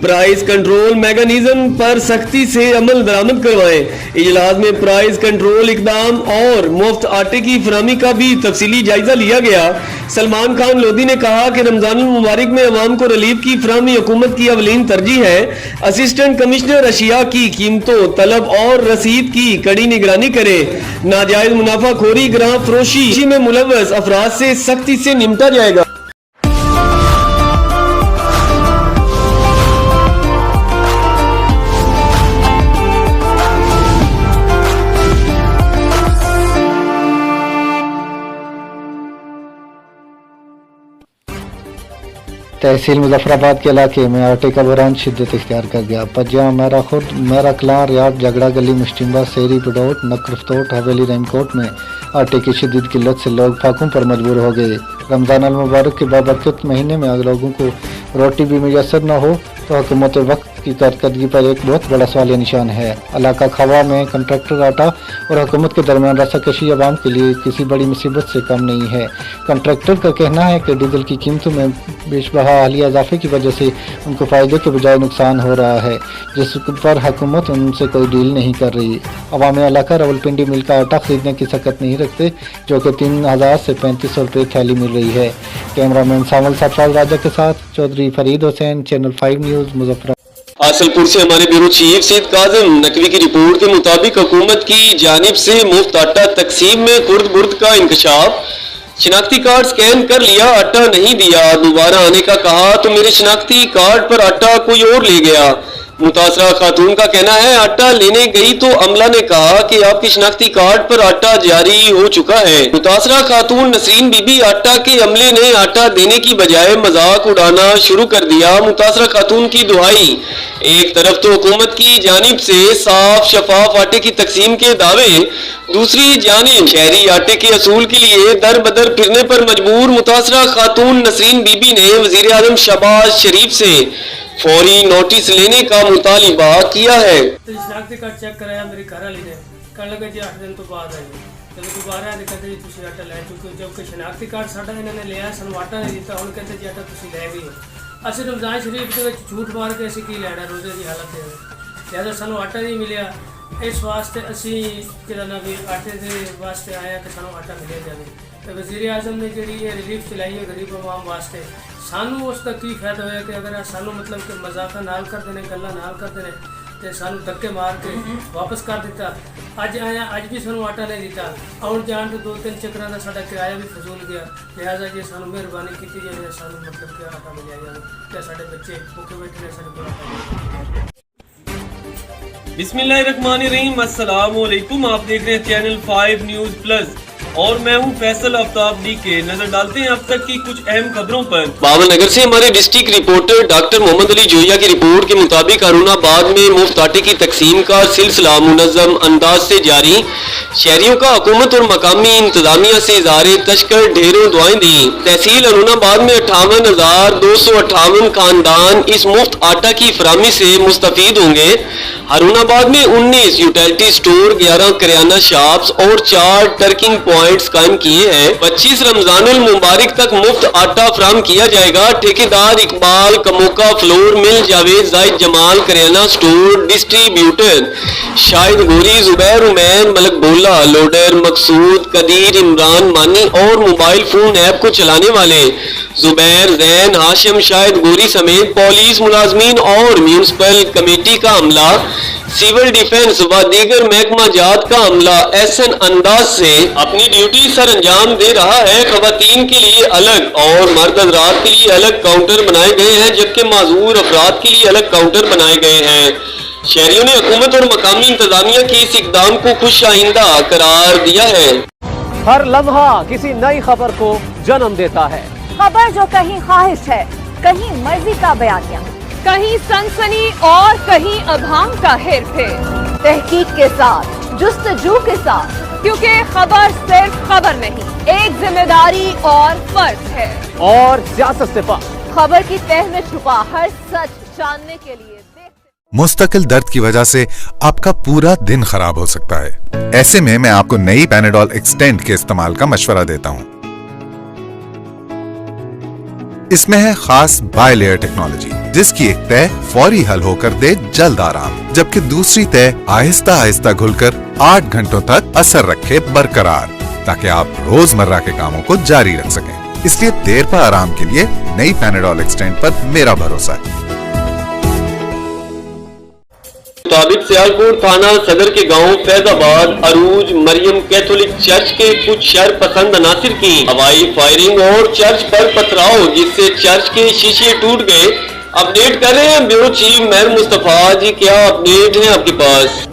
प्राइस कंट्रोल मैकेनिज्म पर सख्ती से अमल दरामद करवाएं। इजलास में प्राइस कंट्रोल इकदाम और मुफ्त आटे की फराहमी का भी तफसीली जायजा लिया गया। सलमान खान लोधी ने कहा कि रमजानुल मुबारक में अवाम को रिलीफ की फराहमी हुकूमत की अवलीन तरजीह है। असिस्टेंट कमिश्नर अशिया की कीमतों, तलब और रसीद की कड़ी निगरानी करे। नाजायज मुनाफाखोरी, ग्राम फरोशी में मुलव्वस अफराद से सख्ती से निपटा जाएगा। तहसील मुजफ्फराबाद के इलाके में आटे का बहरान शिद्दत इख्तियार कर गया। पज्जा, मेरा कलां, रियाद, झगड़ा गली, मुश्तिम्बा, सेरी, बडोट, नकरफतोट, हवेली, रहीमकोट में आटे की शिद्दत किल्लत से लोग फाकों पर मजबूर हो गए। रमजान अल मुबारक के बाबरकत महीने में अगर लोगों को रोटी भी मुयसर न हो तो हुकूमत वक्त की कारकर्दगी पर एक बहुत बड़ा सवालिया निशान है। इलाका खवा में कंट्रैक्टर आटा और हुकूमत के दरमियान रस्साकशी अवाम के लिए किसी बड़ी मुसीबत से कम नहीं है। कंट्रैक्टर का कहना है कि डीजल की कीमतों में बेशबहा हालिया इजाफे की वजह से उनको फ़ायदे के बजाय नुकसान हो रहा है, जिस पर हुकूमत उनसे कोई डील नहीं कर रही। अवाम इलाका रावलपिंडी मिल का आटा खरीदने की सकत नहीं रखते, जो कि 3000 से 3500 रुपये थैली मिल रही है। कैमरामैन सावल सरफराज राजा के साथ चौधरी फरीद हुसैन, चैनल 5 न्यूज़, मुजफ्फर। हासिलपुर से हमारे ब्यूरो चीफ सईद काजिम नकवी की रिपोर्ट के मुताबिक हुकूमत की जानिब से मुफ्त आटा तकसीम में खुर्द बुर्द का इंकशाफ। शिनाख्ती कार्ड स्कैन कर लिया, आटा नहीं दिया, दोबारा आने का कहा तो मेरे शिनाख्ती कार्ड पर आटा कोई और ले गया। मुतासरा खातून का कहना है आटा लेने गई तो अमला ने कहा कि आपके शिनाख्ती कार्ड पर आटा जारी हो चुका है। मुतासरा खातून नसरीन बीबी आटा के अमले ने आटा देने की बजाय मजाक उड़ाना शुरू कर दिया। मुतासरा खातून की दुहाई, एक तरफ तो हुकूमत की जानिब से साफ शफाफ आटे की तकसीम के दावे, दूसरी जानिब शहरी आटे के असूल के लिए दर बदर फिरने पर मजबूर मुतासरा खातून नसरीन बीबी ने वजीर आजम शहबाज शरीफ से फौरी नोटिस लेने का मुतालिबा किया है। तो शिनाख्ती कार्ड चेक कराया मेरी घर वाली ने, कहने लगे जी 8 दिन तो बाद आई। जब दोबारा कहते जी तुम आटा लै चुके, जबकि शिनाख्ती कार्ड साडा इन्होंने लिया, सानू आटा नहीं दिता, हुण कहते जी आटा तुम लै गए हो। असं रमजान शरीफ के झूठ मार के असीं की लैना रोजे की हालत है, लिहाजा सानू आटा नहीं मिलिया। इस वास्ते असीं जिहड़ा ना भी आटे के वास्ते आया कि सानू आटा मिले जाए। तो वज़ीर आज़म ने जिहड़ी रिलीफ चलाई है गरीब आवाम वास्ते, सानू उसका की फायदा होया कि अगर सानू मतलब कि मजाक नाल कर देने, गल्ला नाल कर देने ते सानू धक्के मार के वापस कर दिता। अज आया, अज भी सानू आटा नहीं दिता, आउण जाण तो 2-3 चक्करां दा साडा किराया भी फजूल गया। लिहाजा जी सानू मेहरबानी की जाए, सानू मतलब कि आटा मिल जाए कि साडे बच्चे भूखे बैठे ने, साडे कोल आटा। बिस्मिल्लाहिर्रहमानिर्रहीम, अस्सलाम वालेकुम। आप देख रहे हैं चैनल 5 न्यूज़ प्लस और मैं हूं फैसल आफ्ताब डी के। नजर डालते हैं अब तक की कुछ अहम खबरों पर। बावलनगर से हमारे district reporter doctor Muhammad Ali Joya की रिपोर्ट के मुताबिक अरुणाबाद में मुफ्त आटे की तकसीम का सिलसिला मुनज़्ज़म अंदाज से जारी। शहरियों का हुकूमत और मकामी इंतजामिया से इज़हारे तशक्कर ढेरों दुआएं दी। तहसील अरुणाबाद में 58,258 खानदान इस मुफ्त आटा की फराहमी से मुस्तफीद होंगे। अरुणाबाद में 19 यूटिलिटी स्टोर, 11 करियाना शॉप्स और 4 टर्किंग पॉइंट्स कायम किए हैं। 25 रमजानुल मुबारक तक मुफ्त आटा फराहम किया जाएगा। ठेकेदार Iqbal Kamoka flour mill, Javed Zahid Jamal kirana store distributor, Shahid गोरी, जुबैर उमैर, मलक बोला, लोडर मकसूद, कदीर, इमरान मानी और मोबाइल फोन ऐप को चलाने वाले जुबैर, जैन, हाशिम, शाहिद गोरी समेत पुलिस मुलाजमीन और म्यूनिसिपल कमेटी का अमला, सिविल डिफेंस व दीगर महकमा जात का अमला ऐसन अंदाज से अपनी ड्यूटी सर अंजाम दे रहा है। खवातीन के लिए अलग और मर्द हज़रात के लिए अलग काउंटर बनाए गए हैं, जबकि माजूर अफराद के लिए अलग काउंटर बनाए गए हैं। शहरियों ने हुकूमत और मकामी इंतजामिया के इस इकदाम को खुश आइंदा करार दिया है। हर लम्हा किसी नई खबर को जन्म देता है। खबर जो कहीं ख्वाहिश है, कहीं मर्जी का बयानिया, कहीं सनसनी और कहीं अभांग का हेर फेर, तहकीक के साथ, जुस्तजू के साथ, क्योंकि खबर सिर्फ खबर नहीं, एक जिम्मेदारी और फर्ज है। और सियासत से पार खबर की तह में छुपा हर सच जानने के लिए मुस्तकिल दर्द की वजह से आपका पूरा दिन खराब हो सकता है। ऐसे में मैं आपको नई पैनाडोल एक्सटेंड के इस्तेमाल का मशवरा देता हूं। इसमें है खास बाय लेयर टेक्नोलॉजी, जिसकी एक तह फौरी हल होकर दे जल्द आराम, जबकि दूसरी तह आहिस्ता आहिस्ता घुलकर 8 घंटों तक असर रखे बरकरार, ताकि आप रोजमर्रा के कामों को जारी रख सकें। इसलिए देर पर आराम के लिए नई पैनाडोल एक्सटेंड पर मेरा भरोसा है। मुताबिक सियालकोट थाना सदर के गांव फैजाबाद अरूज मरियम कैथोलिक चर्च के कुछ शर पसंद अनासिर की हवाई फायरिंग और चर्च पर पथराव, जिससे चर्च के शीशे टूट गए। अपडेट कर रहे हैं ब्यूरो चीफ मेहर मुस्तफा जी, क्या अपडेट है आपके पास?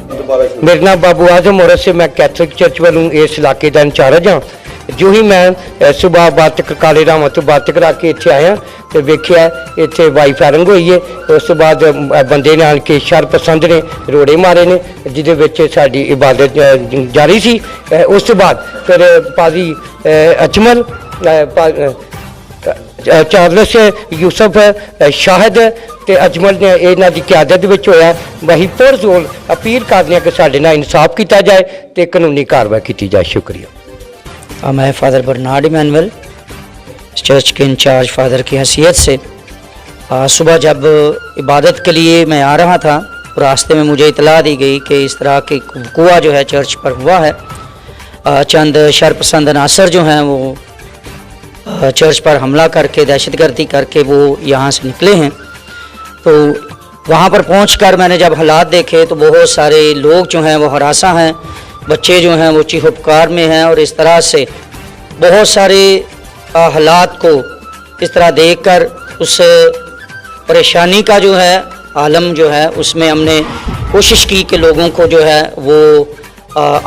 मेरा नाम बाबू आजम और से मैं कैथोलिक चर्च वालों इस इलाके का इंचार्ज हाँ। जो ही मैं सुबह बातक काले रामा तो बातक रख के इतने आया तो वेख्या इतने वाई फायरिंग हुई है। उस तो बाद बंदे ने आन के शर पसंद ने रोड़े मारे ने, जिदे साडी इबादत जारी सी। उस तो बाद फिर पाजी अजमल ਚਾਰਲਸ ਯੂਸਫ ਸ਼ਾਹਿਦ ਤੇ ਅਜਮਲ ਨੇ ਇਹਨਾਂ ਦੀ ਕਿਆਦਤ ਵਿੱਚ ਹੋਇਆ। ਵਹੀ ਪੁਰਜ਼ੋਰ ਅਪੀਲ ਕਰਦੇ ਹਾਂ ਕਿ ਸਾਡੇ ਨਾਲ ਇਨਸਾਫ ਕੀਤਾ ਜਾਏ ਤੇ ਕਾਨੂੰਨੀ ਕਾਰਵਾਈ ਕੀਤੀ ਜਾਏ। शुक्रिया। मैं फ़ादर बर्नार्ड इमैनुअल चर्च के इंचार्ज फ़ादर की हैसियत से सुबह जब इबादत के लिए मैं आ रहा था, रास्ते में मुझे इतला दी गई कि इस तरह की वक़ूआ जो है चर्च पर हुआ है। चंद शरपसंद अनासर जो हैं वो चर्च पर हमला करके दहशतगर्दी करके वो यहाँ से निकले हैं। तो वहाँ पर पहुँचकर मैंने जब हालात देखे तो बहुत सारे लोग जो हैं वो हरासा हैं, बच्चे जो हैं वो चीख पुकार में हैं, और इस तरह से बहुत सारे हालात को इस तरह देखकर उस परेशानी का जो है आलम जो है उसमें हमने कोशिश की कि लोगों को जो है वो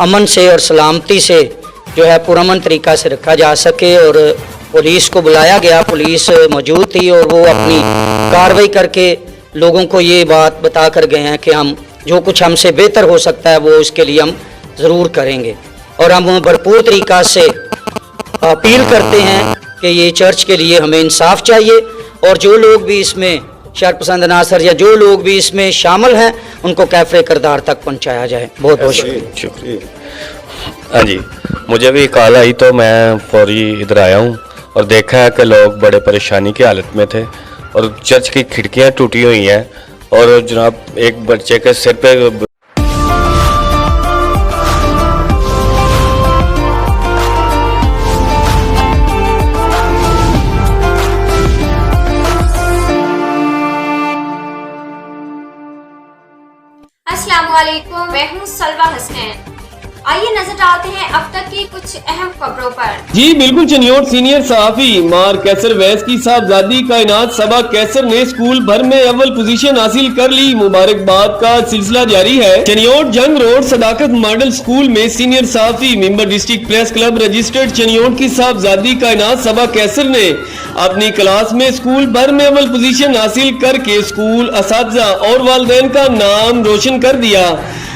अमन से और सलामती से जो है पुरअमन तरीक़ा से रखा जा सके। और पुलिस को बुलाया गया, पुलिस मौजूद थी और वो अपनी कार्रवाई करके लोगों को ये बात बता कर गए हैं कि हम जो कुछ हमसे बेहतर हो सकता है वो इसके लिए हम ज़रूर करेंगे। और हम भरपूर तरीक़ा से अपील करते हैं कि ये चर्च के लिए हमें इंसाफ चाहिए, और जो लोग भी इसमें शरपसंद अनासर या जो लोग भी इसमें शामिल हैं उनको कैफ़रे किरदार तक पहुँचाया जाए। बहुत बहुत शुक्रिया। हाँ जी, मुझे भी कॉल आई तो मैं फौरी इधर आया हूँ और देखा है कि लोग बड़े परेशानी की हालत में थे और चर्च की खिड़कियाँ टूटी हुई हैं और जनाब एक बच्चे के सिर पे अस्सलामुअलैकुम, मैं हूँ सलवा हसनैन। आइए नजर डालते हैं अब तक की कुछ अहम खबरों पर। जी बिल्कुल, चनियोट सीनियर सहाफी मार कैसर वैस की साहबजादी कायनात सबा कैसर ने स्कूल भर में अव्वल पोजीशन हासिल कर ली। मुबारकबाद का सिलसिला जारी है। Chiniot Jhang road Sadaqat model school में सीनियर सहाफी member district press club registered Chiniot की साहबजादी कायनात सबा कैसर ने अपनी क्लास में स्कूल भर में अव्वल पोजीशन हासिल करके स्कूल असातिज़ा और वालिदैन का नाम रोशन कर दिया।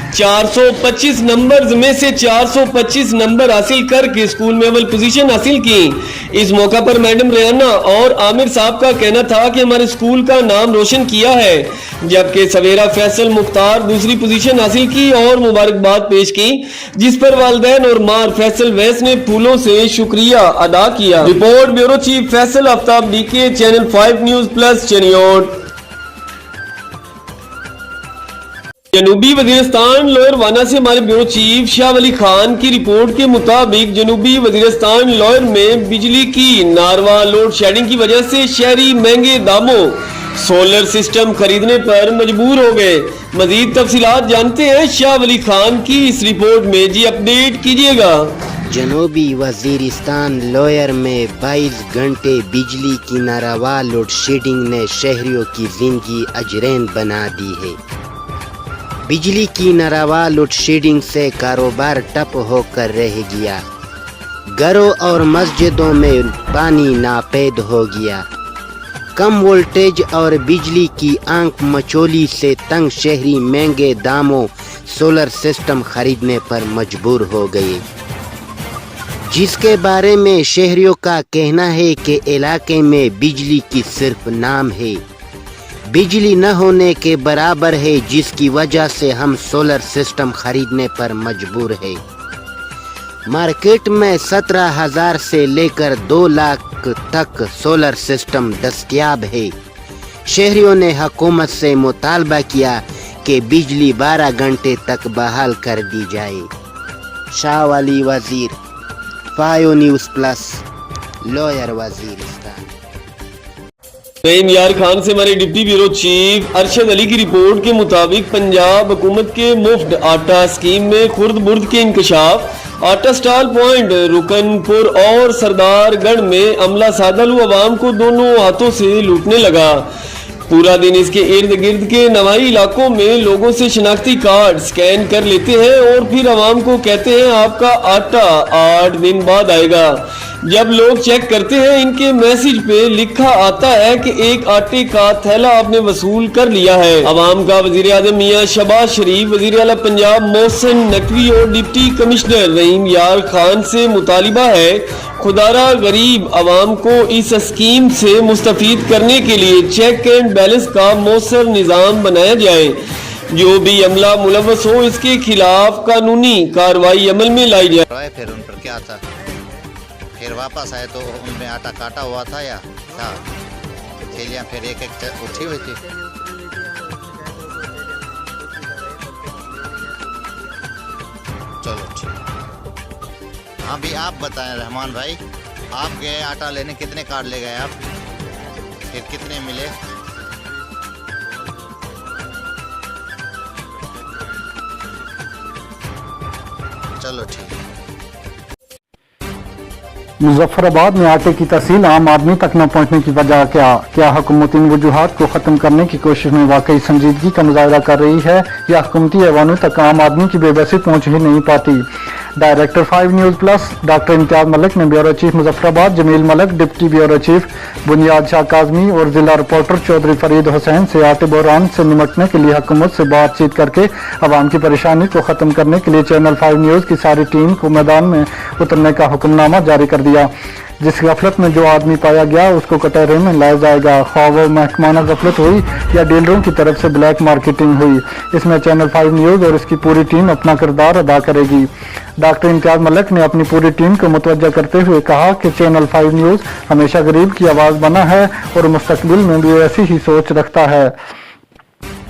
425 नंबर में से 425 नंबर हासिल करके स्कूल में अव्वल पोजीशन हासिल की। इस मौका पर मैडम रेहाना और आमिर साहब का कहना था कि हमारे स्कूल का नाम रोशन किया है, जबकि सवेरा फैसल मुख्तार दूसरी पोजीशन हासिल की और मुबारकबाद पेश की, जिस पर वालिदैन और मार फैसल वैस ने फूलों से शुक्रिया अदा किया। Report bureau chief Faisal Aftab DK, channel 5 news plus Chiniot. जनूबी वजीरिस्तान लोअर वाना से हमारे ब्यूरो चीफ शाह वली खान की रिपोर्ट के मुताबिक जनूबी वजीरिस्तान लोअर में बिजली की नारवा लोड शेडिंग की वजह से शहरी महंगे दामों सोलर सिस्टम खरीदने पर मजबूर हो गए। मजीद तफसीलात जानते हैं शाह वली खान की इस रिपोर्ट में। जी अपडेट कीजिएगा। जनूबी वजीरिस्तान लोअर में 22 घंटे बिजली की नारवा लोड शेडिंग ने शहरियों की जिंदगी अजरैन बना दी है। बिजली की नारवा लोड शेडिंग से कारोबार ठप होकर रह गया। घरों और मस्जिदों में पानी नापैद हो गया। कम वोल्टेज और बिजली की आंख मचोली से तंग शहरी महंगे दामों सोलर सिस्टम खरीदने पर मजबूर हो गए, जिसके बारे में शहरियों का कहना है कि इलाके में बिजली की सिर्फ नाम है, बिजली न होने के बराबर है, जिसकी वजह से हम सोलर सिस्टम खरीदने पर मजबूर है। मार्केट में 17,000 से लेकर 2 लाख तक सोलर सिस्टम दस्तयाब है। शहरियों ने हुकूमत से मुतालबा किया कि बिजली 12 घंटे तक बहाल कर दी जाए। शाह वाली वजीर, फायो news plus, lower Waziristan. Naeem यार खान से हमारे deputy bureau chief Arshad Ali की रिपोर्ट के मुताबिक पंजाब हुकूमत के मुफ्त आटा स्कीम में खुर्द बुर्द के इंकशाफ, आटा स्टॉल पॉइंट रुकनपुर और सरदारगढ़ में अमला सादलू अवाम को दोनों हाथों से लूटने लगा। पूरा दिन इसके इर्द गिर्द के नवाई इलाकों में लोगों से शनाख्ती कार्ड स्कैन कर लेते हैं और फिर अवाम को कहते हैं आपका आटा 8 दिन बाद आएगा। जब लोग चेक करते हैं, इनके मैसेज पे लिखा आता है कि एक आटे का थैला आपने वसूल कर लिया है। अवाम का वजीर आजम मियाँ शहबाज शरीफ, वजीर आला पंजाब मोहसिन नकवी और डिप्टी कमिश्नर नईम यार खान से मुतालिबा है خدارہ غریب عوام کو اس اسکیم سے مستفید کرنے کے لیے چیک اینڈ بیلنس کا مؤثر نظام بنایا جائے. جو بھی عملہ ملوث ہو اس کے خلاف قانونی کارروائی عمل میں لائی جائے. پھر ان پر کیا تھا، پھر واپس آئے تو ان میں آٹا کاٹا ہوا تھا یا تھا، تھیلیاں پھر ایک ایک اٹھی ہوئی تھی. چلو ٹھیک. ہاں بھی آپ بتائیں رحمان بھائی، آپ گئے آٹا لینے، کتنے کارڈ لے گئے آپ، پھر کتنے ملے؟ چلو ٹھیک. مظفر آباد میں آٹے کی تحصیل عام آدمی تک نہ پہنچنے کی وجہ کیا حکومت ان وجوہات کو ختم کرنے کی کوشش میں واقعی سنجیدگی کا مظاہرہ کر رہی ہے یا حکومتی ایوانوں تک عام آدمی کی بے بسی پہنچ ہی نہیں پاتی؟ ڈائریکٹر 5 نیوز پلس ڈاکٹر امتیاز ملک نے بیورو چیف مظفر آباد جمیل ملک، ڈپٹی بیورو چیف بنیاد شاہ کاظمی اور ضلع رپورٹر چودھری فرید حسین سے آٹے بحران سے نمٹنے کے لیے حکومت سے بات چیت کر کے عوام کی پریشانی کو ختم کرنے کے لیے چینل 5 نیوز کی ساری ٹیم کو میدان میں اترنے کا حکمنامہ جاری کر دیا. جس غفلت میں جو آدمی پایا گیا اس کو کٹہرے میں لایا جائے گا، خواہ وہ محکمانہ غفلت ہوئی یا ڈیلروں کی طرف سے بلیک مارکیٹنگ ہوئی. اس میں چینل 5 نیوز اور اس کی پوری ٹیم اپنا کردار ادا کرے گی. ڈاکٹر امتیاز ملک نے اپنی پوری ٹیم کو متوجہ کرتے ہوئے کہا کہ چینل 5 نیوز ہمیشہ غریب کی آواز بنا ہے اور مستقبل میں بھی ایسی ہی سوچ رکھتا ہے.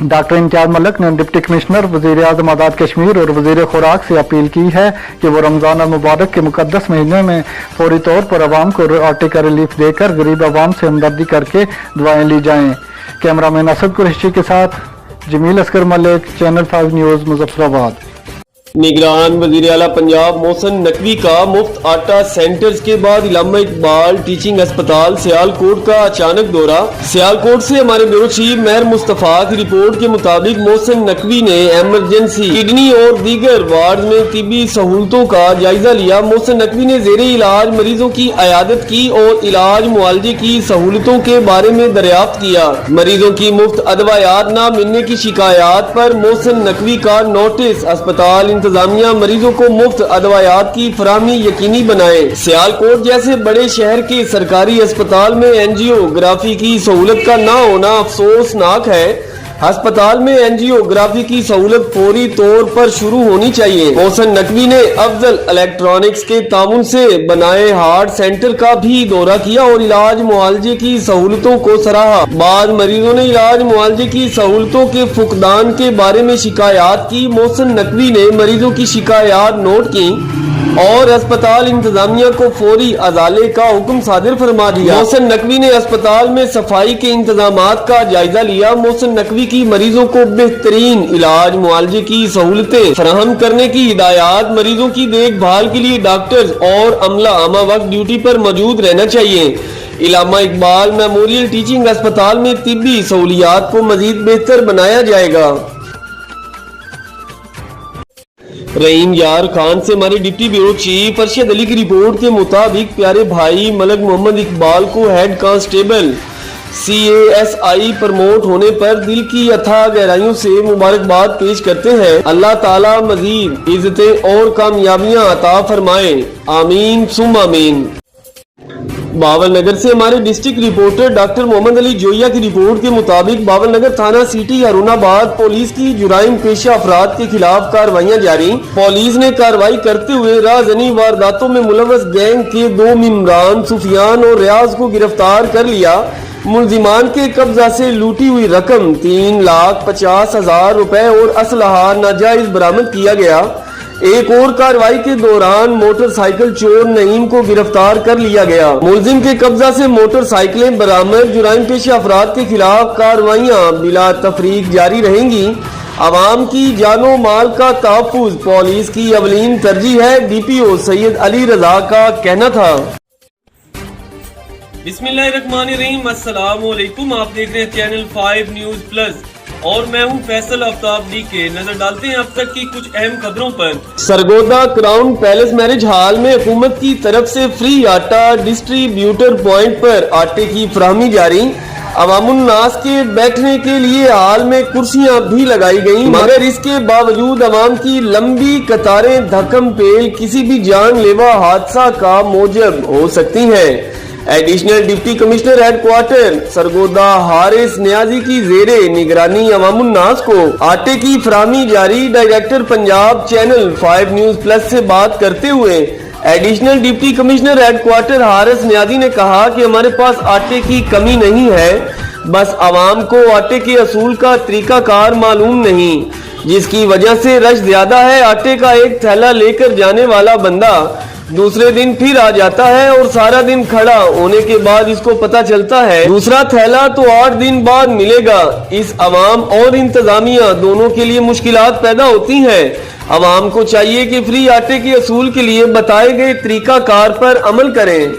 ڈاکٹر امتیاز ملک نے ڈپٹی کمشنر، وزیر اعظم آزاد کشمیر اور وزیر خوراک سے اپیل کی ہے کہ وہ رمضان المبارک کے مقدس مہینے میں فوری طور پر عوام کو آٹے کا ریلیف دے کر غریب عوام سے ہمدردی کر کے دعائیں لی جائیں. کیمرہ مین اسد قریشی کے ساتھ جمیل اصغر ملک، چینل 5 نیوز، مظفر آباد. نگران وزیر اعلیٰ پنجاب محسن نقوی کا مفت آٹا سینٹرز کے بعد علامہ اقبال ٹیچنگ اسپتال سیالکوٹ کا اچانک دورہ. سیالکوٹ سے ہمارے بیورو چیف مہر مصطفیٰ کی رپورٹ کے مطابق محسن نقوی نے ایمرجنسی، کڈنی اور دیگر وارڈ میں طبی سہولتوں کا جائزہ لیا. محسن نقوی نے زیر علاج مریضوں کی عیادت کی اور علاج معالجے کی سہولتوں کے بارے میں دریافت کیا. مریضوں کی مفت ادویات نہ ملنے کی شکایات پر محسن نقوی کا نوٹس. اسپتال انتظامیہ مریضوں کو مفت ادویات کی فراہمی یقینی بنائے. سیالکوٹ جیسے بڑے شہر کے سرکاری اسپتال میں اینجیوگرافی کی سہولت کا نہ ہونا افسوسناک ہے. ہسپتال میں اینجیوگرافی کی سہولت فوری طور پر شروع ہونی چاہیے. محسن نقوی نے افضل الیکٹرانکس کے تعاون سے بنائے ہارٹ سینٹر کا بھی دورہ کیا اور علاج معالجے کی سہولتوں کو سراہا. بعض مریضوں نے علاج معالجے کی سہولتوں کے فقدان کے بارے میں شکایات کی. محسن نقوی نے مریضوں کی شکایات نوٹ کی اور اسپتال انتظامیہ کو فوری ازالے کا حکم صادر فرما دیا. محسن نقوی نے اسپتال میں صفائی کے انتظامات کا جائزہ لیا. محسن نقوی کی مریضوں کو بہترین علاج معالجے کی سہولتیں فراہم کرنے کی ہدایات. مریضوں کی دیکھ بھال کے لیے ڈاکٹرز اور عملہ ہمہ وقت ڈیوٹی پر موجود رہنا چاہیے. علامہ اقبال میموریل ٹیچنگ اسپتال میں طبی سہولیات کو مزید بہتر بنایا جائے گا. رحیم یار خان سے ہمارے ڈپٹی بیورو چیف ارشد علی کی رپورٹ کے مطابق پیارے بھائی ملک محمد اقبال کو ہیڈ کانسٹیبل CASI پرموٹ ہونے پر دل کی اتھا گہرائیوں سے مبارکباد پیش کرتے ہیں. اللہ تعالی مزید عزتیں اور کامیابیاں عطا فرمائے، آمین ثم آمین. باول نگر سے ہمارے ڈسٹرکٹ رپورٹر ڈاکٹر محمد علی جویا کی رپورٹ کے مطابق باول نگر تھانہ سٹی ہارون آباد پولیس کی جرائم پیشہ افراد کے خلاف کارروائیاں جاری. پولیس نے کارروائی کرتے ہوئے رازنی وارداتوں میں ملوث گینگ کے 2 ممبران سفیان اور ریاض کو گرفتار کر لیا. ملزمان کے قبضہ سے لوٹی ہوئی رقم 3,50,000 روپے اور اسلحہ ناجائز برآمد کیا گیا. ایک اور کارروائی کے دوران موٹر سائیکل چور نعیم کو گرفتار کر لیا گیا. ملزم کے قبضہ سے موٹر سائیکلیں برآمد. جرائم پیشہ افراد کے خلاف کارروائیاں بلا تفریق جاری رہیں گی. عوام کی جان و مال کا تحفظ پولیس کی اولین ترجیح ہے، DPO سید علی رضا کا کہنا تھا. بسم اللہ الرحمن الرحیم. السلام علیکم. آپ دیکھ رہے ہیں چینل 5 نیوز پلس اور میں ہوں فیصل آفتاب ڈی کے. نظر ڈالتے ہیں اب تک کی کچھ اہم خبروں پر. Sargodha crown palace marriage hall میں حکومت کی طرف سے فری آٹا ڈسٹری بیوٹر پوائنٹ پر آٹے کی فراہمی جاری. अवाम उन्नास के बैठने के लिए हाल में कुर्सियां भी लगाई गई, मगर इसके बावजूद अवाम की लंबी कतारें धक्कम पेल किसी भी जानलेवा हादसा का मौजब हो सकती हैं। Additional deputy commissioner headquarter Sargodha Haris Niazi की जेरे निगरानी अवाम उन्नास को आटे की फराहमी जारी director Punjab channel 5 news plus से बात करते हुए additional deputy commissioner headquarter Haris Niazi ने कहा कि हमारे पास आटे की कमी नहीं है, बस आवाम को आटे के असूल का तरीकाकार मालूम नहीं, जिसकी वजह से रश ज्यादा है। आटे का एक थैला लेकर जाने वाला बंदा दूसरे दिन फिर आ जाता है और सारा दिन खड़ा होने के बाद इसको पता चलता है दूसरा थैला तो 8 दिन बाद मिलेगा। इस अवाम और इंतजामिया दोनों के लिए मुश्किलात पैदा होती हैं। अवाम को चाहिए कि फ्री आटे के असूल के लिए बताए गए तरीकाकार पर अमल करें।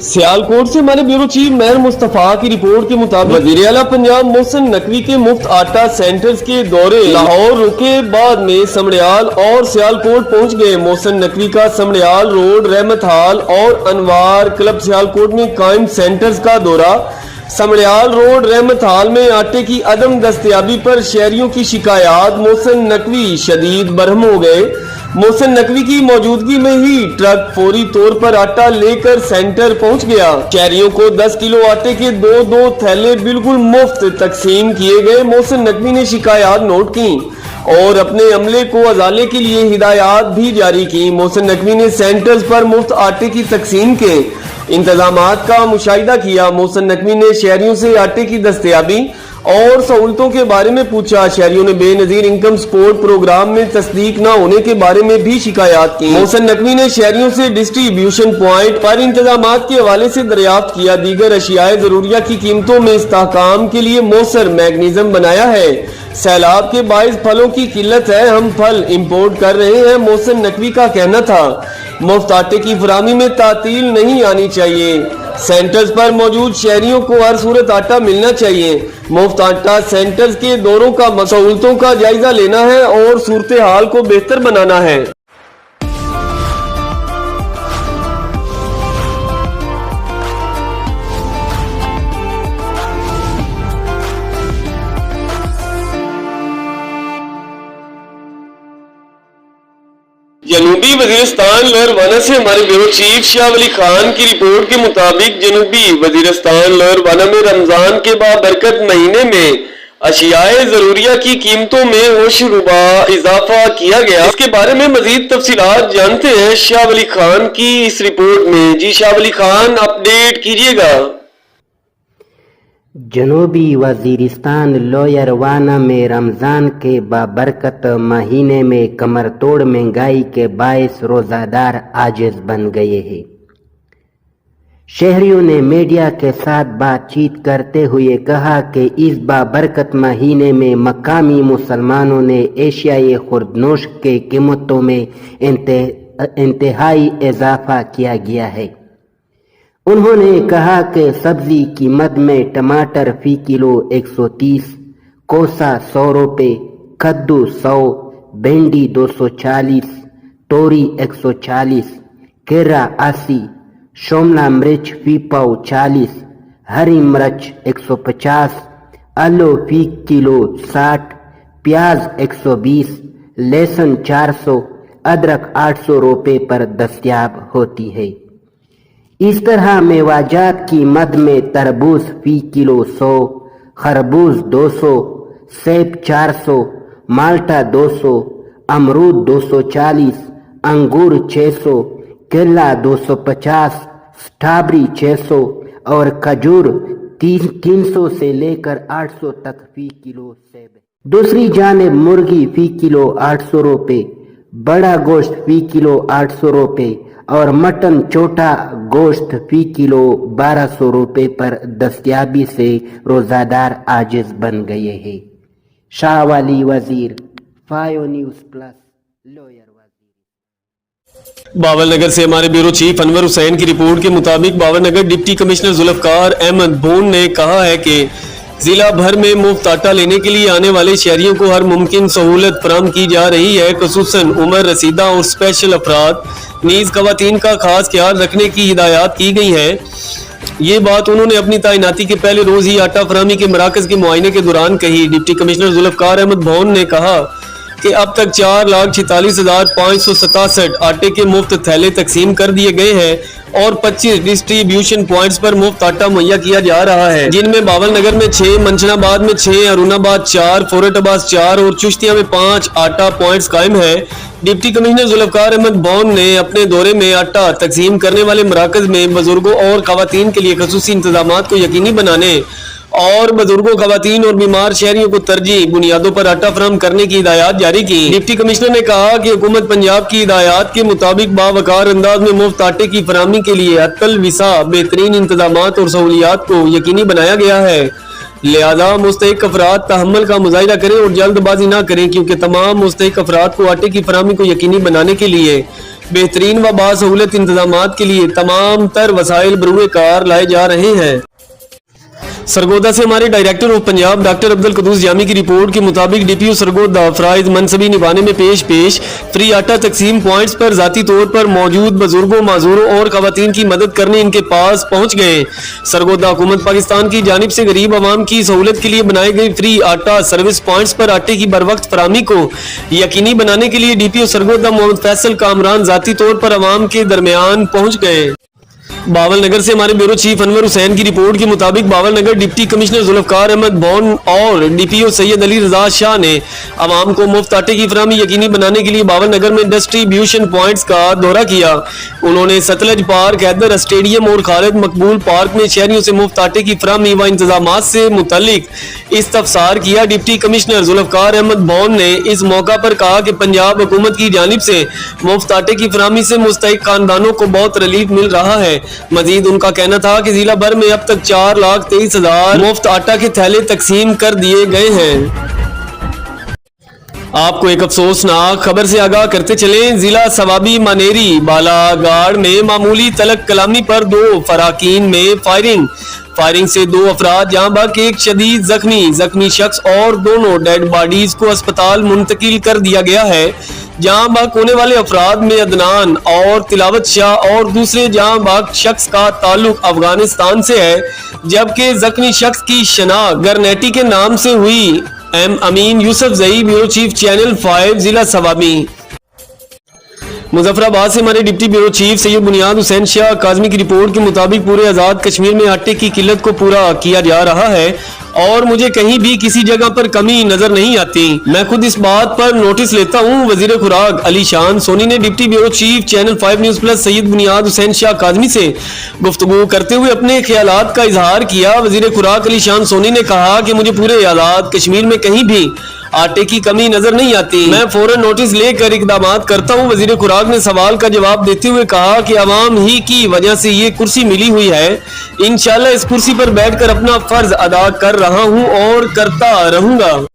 सियालकोट से हमारे ब्यूरो चीफ मेहर मुस्तफा की रिपोर्ट के मुताबिक वजीर आला पंजाब मोहसिन नकवी के मुफ्त आटा सेंटर्स के दौरे लाहौर रुके बाद में समड़ियाल और सियालकोट पहुंच गए। मोहसिन नकवी का समड़ियाल रोड, रहमत हाल और अनवार क्लब सियालकोट में कायम सेंटर्स का दौरा। समड़ियाल रोड, रहमत हाल में आटे की अदम दस्तयाबी पर शहरियों की शिकायत। मोहसिन नकवी शदीद बरहम हो गए। मोहसिन नकवी की मौजूदगी में ही ट्रक फौरी तौर पर आटा लेकर सेंटर पहुंच गया। शहरियों को 10 किलो आटे के 2-2 थैले बिल्कुल मुफ्त तकसीम किए गए। मोहसिन नकवी ने शिकायत नोट की और अपने अमले को अजाले के लिए हिदायत भी जारी की। मोहसिन नकवी ने सेंटर्स पर मुफ्त आटे की तकसीम के इंतजामात का मुशाहिदा किया। मोहसिन नकवी ने शहरियों से आटे की दस्तयाबी और सहूलतों के बारे में पूछा। शहरियों ने बेनजीर इनकम सपोर्ट प्रोग्राम में तस्दीक न होने के बारे में भी शिकायत की। मोहसिन नकवी ने शहरियों से डिस्ट्रीब्यूशन पॉइंट पर इंतजामात के हवाले से दरियाफ्त किया। दीगर अशियाए जरूरिया की कीमतों में इस्तेहकाम के लिए मौसर मैकेनिज्म बनाया है। सैलाब के बाइस फलों की किल्लत है, हम फल इम्पोर्ट कर रहे हैं। मोहसिन नकवी का कहना था मुफ्त आटे की फराहमी में तातील नहीं आनी चाहिए। सेंटर्स पर मौजूद शहरियों को हर सूरत आटा मिलना चाहिए। मुफ्त आटा सेंटर्स के दौरों का सहूलतों का जायजा लेना है और सूरत हाल को बेहतर बनाना है। जनूबी वजीरिस्तान लोहरवाना से हमारे ब्यूरो चीफ शाह वली खान की रिपोर्ट के मुताबिक जनूबी वजीरिस्तान लोहरवाना में रमजान के बाबरकत महीने में अशियाए जरूरिया की कीमतों में होशरुबा इजाफा किया गया। इसके बारे में मजीद तफसीलात जानते हैं शाह वली खान की इस रिपोर्ट में। जी शाह वली खान, अपडेट कीजिएगा। जनूबी वजीरिस्तान लोयरवाना में रमज़ान के बाबरकत महीने में कमर तोड़ महंगाई के बायस रोज़ादार आजिज़ बन गए हैं। शहरियों ने मीडिया के साथ बातचीत करते हुए कहा कि इस बाबरकत महीने में मकामी मुसलमानों ने एशियाई खुर्दनोश के कीमतों में इंतहाई इजाफा किया गया है। उन्होंने कहा कि सब्जी की मद में टमाटर फी किलो 130, कोसा 100 रुपये, कद्दू 100, भिंडी 240, तोरी 140, केरा 80, शिमला मिर्च फी पाव 40, हरी मिर्च 150, आलू फी किलो 60, प्याज 120, लहसुन 400, अदरक 800 रुपये पर दस्तयाब होती है। इस तरह मेवाजात की मद में तरबूज फी किलो 100, खरबूज 200, सेब 400, माल्टा 200, अमरूद 240, अंगूर 600, केला 250, स्ट्रॉबेरी 600 और खजूर 300 से लेकर 800 तक फी किलो सेब। दूसरी जानिब मुर्गी फी किलो 800 रुपये, बड़ा गोश्त फी किलो 800 रुपये और मटन छोटा गोश्त फी किलो 1200 रुपये पर दस्तयाबी से रोज़ादार आजिज़ बन गए हैं। शाह वाली वजीर, 5 न्यूज़ प्लस, लोयर। बावलनगर से हमारे ब्यूरो चीफ अनवर हुसैन की रिपोर्ट के मुताबिक बावलनगर डिप्टी कमिश्नर जुल्फकार अहमद बोन ने कहा है कि जिला भर में मुफ्त आटा लेने के लिए आने वाले शहरियों को हर मुमकिन सहूलत फराहम की जा रही है। खुसूसन उम्र रसीदा और स्पेशल अफराद नीज खवातीन का खास ख्याल रखने की हिदायत की गई है। ये बात उन्होंने अपनी तैनाती के पहले रोज ही आटा फराहमी के मराकज के मुआयने के दौरान कही। डिप्टी कमिश्नर जुल्फकार अहमद भौन ने कहा कि अब तक 4,46,567 आटे के मुफ्त थैले तकसीम कर दिए गए हैं और 25 डिस्ट्रीब्यूशन पॉइंट्स पर मुफ्त आटा मुहैया किया जा रहा है, जिनमें बावल नगर में 6, मंशनाबाद में 6, अरुणाबाद 4, फोरटाबाद 4 और चुश्तिया में 5 आटा पॉइंट्स कायम है। डिप्टी कमिश्नर जुल्फकार अहमद भौन ने अपने दौरे में आटा तकसीम करने वाले मराकज में बुजुर्गों और खवातीन के लिए खसूसी इंतजामात को यकीनी बनाने और बुजुर्गों, खवातीन और बीमार शहरियों को तरजीह बुनियादों पर आटा फराहम करने की हिदायत जारी की। डिप्टी कमिश्नर ने कहा कि हुकूमत पंजाब की हिदायत के मुताबिक बावकार अंदाज में मुफ्त आटे की फराहमी के लिए अतल विसा बेहतरीन इंतजामात और सहूलियात को यकीनी बनाया गया है। लिहाजा मुस्तहिक अफराद तहम्मुल का मुजाहिरा करें और जल्दबाजी न करें, क्योंकि तमाम मुस्तहिक अफराद को आटे की फराहमी को यकीनी बनाने के लिए बेहतरीन व बासहूलत इंतजामात के लिए तमाम तर वसाइल बरूए कार लाए जा रहे हैं। सरगोदा से हमारे director of Punjab doctor Abdul Quddus Jami की रिपोर्ट के मुताबिक डीपीओ सरगोदा फराइज मनसबी निभाने में पेश फ्री आटा तकसीम पॉइंट्स पर जाती तौर पर मौजूद बुजुर्गों, माजूरों और खवातीन की मदद करने इनके पास पहुंच गए। सरगोदा हुकूमत पाकिस्तान की जानिब से गरीब आवाम की सहूलत के लिए बनाए गए फ्री आटा सर्विस पॉइंट्स पर आटे की बर वक्त फराहमी को यकीनी बनाने के लिए डीपीओ सरगोदा मोहम्मद फैसल कामरान जाती तौर पर आवाम के दरमियान पहुंच गए। बावल नगर से हमारे ब्यूरो चीफ अनवर हुसैन की रिपोर्ट के मुताबिक बावल नगर डिप्टी कमिश्नर जुल्फकार अहमद भौन और डीपीओ सैयद अली रजा शाह ने आवाम को मुफ्त आटे की फराहमी यकीनी बनाने के लिए बावल नगर में डिस्ट्रीब्यूशन पॉइंट्स का दौरा किया। उन्होंने सतलज पार्क, हैदर स्टेडियम और खालिद मकबूल पार्क में शहरियों से मुफ्त आटे की फराहमी व इंतजामात से मुतल्लिक इस्तफसार किया। डिप्टी कमिश्नर जुल्फकार अहमद भौन ने इस मौका पर कहा कि पंजाब हुकूमत की जानिब से मुफ्त आटे की फराहमी से मुस्तहिक खानदानों को बहुत रिलीफ मिल रहा है। मजीद उनका कहना था कि जिला भर में अब तक 4,23,000 मुफ्त आटा के थैले तकसीम कर दिए गए हैं। आपको एक अफसोसनाक खबर से आगाह करते चलें। जिला सवाबी मानेरी बालागाड़ में मामूली तलक कलामी पर 2 फराकीन में फायरिंग से 2 अफराद जहां बक एक शदीद जख्मी शख्स और दोनों डेड बॉडीज को अस्पताल मुंतकिल कर दिया गया है। जहां बक होने वाले अफराद में अदनान और तिलावत शाह और दूसरे जहां बक शख्स का ताल्लुक अफगानिस्तान से है, जबकि जख्मी शख्स की शनाख्त गरनेटी के नाम से हुई। अमीन यूसुफ जई, ब्यूरो चीफ चैनल 5 जिला सवाबी। मुजफ्फराबाद से हमारे डिप्टी ब्यूरो चीफ सैयद बुनियाद हुसैन शाह काज़मी की रिपोर्ट के मुताबिक पूरे आज़ाद कश्मीर में आटे की किल्लत को पूरा किया जा रहा है और मुझे कहीं भी किसी जगह पर कमी नजर नहीं आती। मैं खुद इस बात पर नोटिस लेता हूँ। वजीर खुराक अली शान सोनी ने deputy bureau chief channel 5 news plus Syed बुनियाद हुसैन शाह काज़मी से गुफ्तगू करते हुए अपने ख्यालात का इजहार किया। वजीर खुराक अली शान सोनी ने कहा कि मुझे पूरे आज़ाद कश्मीर में कहीं भी आटे की कमी नजर नहीं आती। मैं फौरन नोटिस लेकर इकदामात करता हूँ। वजीर खुराक ने सवाल का जवाब देते हुए कहा कि अवाम ही की वजह से ये कुर्सी मिली हुई है। इंशाल्लाह इस कुर्सी पर बैठकर अपना फर्ज अदा कर रहा हूँ और करता रहूंगा।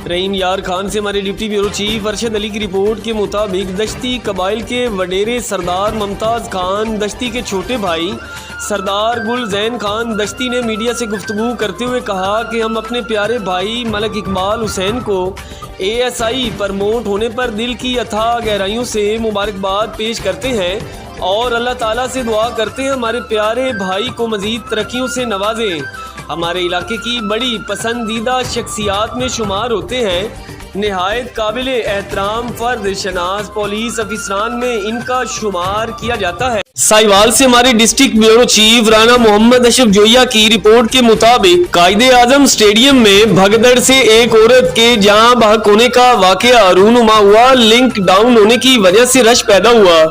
रहीम यार खान से हमारे deputy bureau chief Arshad Ali की रिपोर्ट के मुताबिक दश्ती कबाइल के वडेरे सरदार मुमताज खान दश्ती के छोटे भाई सरदार गुल जैन खान दश्ती ने मीडिया से गुफ्तगू करते हुए कहा कि हम अपने प्यारे भाई मलक इकबाल हुसैन को ASI प्रमोट होने पर दिल की अथाह गहराइयों से मुबारकबाद पेश करते हैं और अल्लाह ताला से दुआ करते हैं हमारे प्यारे भाई को मजीद तरक्कियों से नवाजे। हमारे इलाके की बड़ी पसंदीदा शख्सियात में शुमार होते हैं। निहायत काबिल एहतराम फर्द शनास पुलिस अफसरान में इनका शुमार किया जाता है। साहिवाल से हमारे district bureau chief Rana Muhammad Ashraf Joya की रिपोर्ट के मुताबिक कायदे आजम स्टेडियम में भगदड़ से एक औरत के जान बहक होने का वाकया रूनुमा हुआ। लिंक डाउन होने की वजह से रश पैदा हुआ,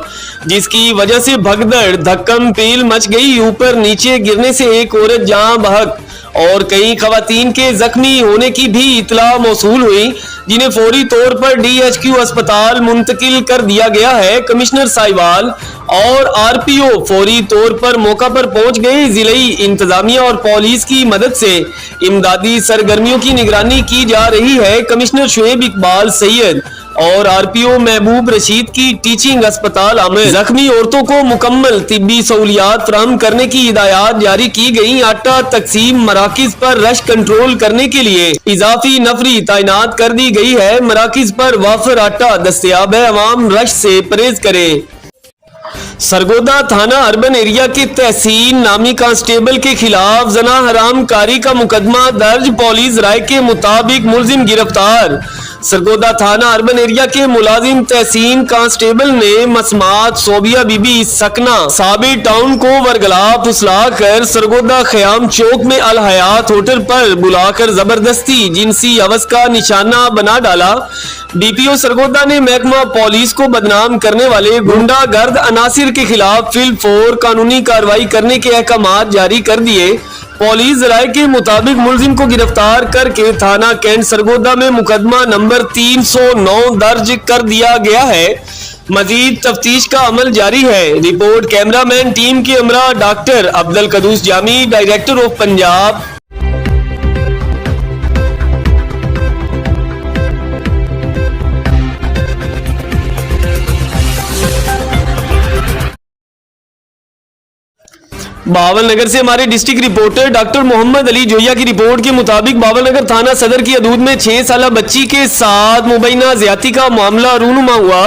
जिसकी वजह से भगदड़ धक्कम पेल मच गई। ऊपर नीचे गिरने से एक औरत जान बहक और कई खवातीन के जख्मी होने की भी इतला मौसूल हुई, जिन्हें फौरी तौर पर DHQ अस्पताल मुंतकिल कर दिया गया है। कमिश्नर साहिवाल और RPO फौरी तौर पर मौका पर पहुंच गए। जिले इंतजामिया और पुलिस की मदद से इमदादी सरगर्मियों की निगरानी की जा रही है। कमिश्नर शुएब इकबाल सैयद और RPO महबूब रशीद की टीचिंग अस्पताल आमिर जख्मी औरतों को मुकम्मल तिब्बी सहूलियात फराहम करने की हिदायत जारी की गई। आटा तकसीम मराकिज पर रश कंट्रोल करने के लिए इजाफी नफरी तैनात कर दी गई है। मराकिज पर वाफर आटा दस्तयाब है, अवाम रश से परहेज करे। सरगोदा थाना अर्बन एरिया के तहसील नामी कांस्टेबल के खिलाफ जना हराम कारी का मुकदमा दर्ज, पुलिस राय के मुताबिक मुलजिम गिरफ्तार। सरगोदा थाना अर्बन एरिया के मुलाजिम तहसीन कांस्टेबल ने मसमात सोबिया बीबी सकना साबिर टाउन को वरगला फुसला कर सरगोदा खयाम चौक में अल हयात होटल पर बुलाकर जबरदस्ती जिनसी हवस का निशाना बना डाला। डीपीओ सरगोदा ने महकमा पुलिस को बदनाम करने वाले गुंडागर्द अनासिर के खिलाफ फिल-फोर कानूनी कार्रवाई करने के अहकामात जारी कर दिए। पुलिस राय के मुताबिक मुलजिम को गिरफ्तार करके थाना कैंट सरगोदा में मुकदमा नंबर 309 दर्ज कर दिया गया है। मजीद तफ्तीश का अमल जारी है। रिपोर्ट कैमरामैन टीम के हमरा doctor Abdul Quddus Jami, director of Punjab. Bahawalnagar से हमारे district reporter doctor Muhammad Ali Joya की रिपोर्ट के मुताबिक बावलनगर थाना सदर की हदूद में 6 साल बच्ची के साथ मुबैना ज्यादती का मामला रूनुमा हुआ।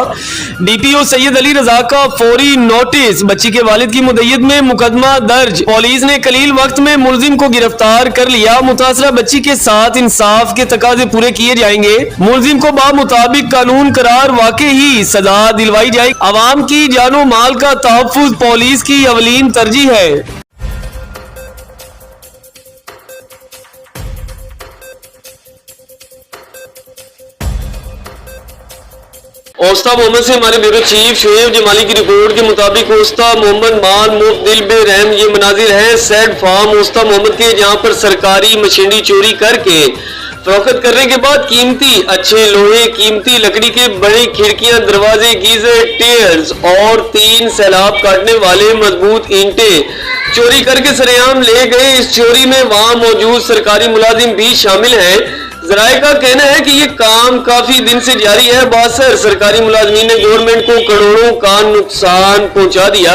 डीपीओ सैयद अली रजा का फौरी नोटिस, बच्ची के वालिद की मुद्दत में मुकदमा दर्ज। पुलिस ने कलील वक्त में मुलजिम को गिरफ्तार कर लिया। मुतासरा बच्ची के साथ इंसाफ के तकाजे पूरे किए जाएंगे। मुलजिम को बामुताबिक कानून करार वाकई ही सजा दिलवाई जाएगी। आवाम की जानो माल का तहफ्फुज पुलिस की अवलीन तरजीह है। ओस्ता मोहम्मद से हमारे ब्यूरो चीफ शोएब जमाली की रिपोर्ट के मुताबिक ओस्ता मोहम्मद मान मुफ्त बेरहम ये मनाजिर है सैड फार्म ओस्ता मोहम्मद के, जहां पर सरकारी मशीनरी चोरी करके फरोख्त करने के बाद कीमती अच्छे लोहे, कीमती लकड़ी के बड़ी खिड़कियां, दरवाजे, गीजर, टेयर्स और 3 सैलाब काटने वाले मजबूत ईंटें चोरी करके सरेआम ले गए। इस चोरी में वहां मौजूद सरकारी मुलाजिम भी शामिल हैं। जराये का कहना है कि ये काम काफी दिन से जारी है। बासर सरकारी मुलाजमीन ने गवर्नमेंट को करोड़ों का नुकसान पहुंचा दिया।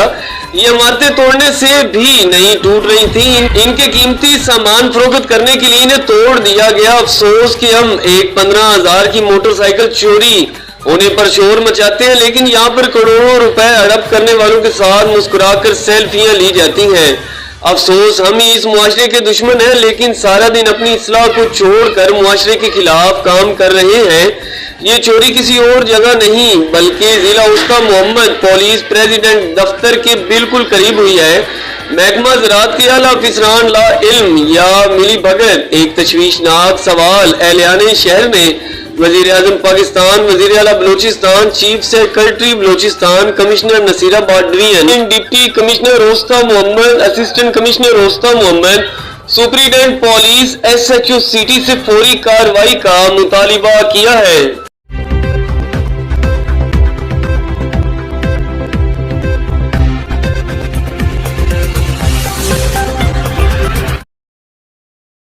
ये इमारतें तोड़ने से भी नहीं टूट रही थी। इनके कीमती सामान फरोख्त करने के लिए इन्हें तोड़ दिया गया। अफसोस कि हम एक 15,000 की मोटरसाइकिल चोरी होने पर शोर मचाते हैं, लेकिन यहाँ पर करोड़ों रुपए हड़प करने वालों के साथ मुस्कुराकर सेल्फियां ली जाती हैं। अफसोस हम ही इस मुआशरे के दुश्मन हैं, लेकिन सारा दिन अपनी इस्लाह को छोड़कर मुआशरे के खिलाफ काम कर रहे हैं। ये चोरी किसी और जगह नहीं बल्कि जिला उस्ता मोहम्मद पुलिस प्रेसिडेंट दफ्तर के बिल्कुल करीब हुई है। महकमा ज़राअत के आला अफसरान ला इल्म या मिली भगत एक तशवीशनाक सवाल एहलियाने शहर में वजीर आजम पाकिस्तान, वजीर आला Balochistan, chief secretary Balochistan, commissioner Naseerabad division, deputy commissioner Usta Muhammad, assistant commissioner Usta Muhammad, superintendent police SHO city से फौरी कार्रवाई का मुतालिबा किया है।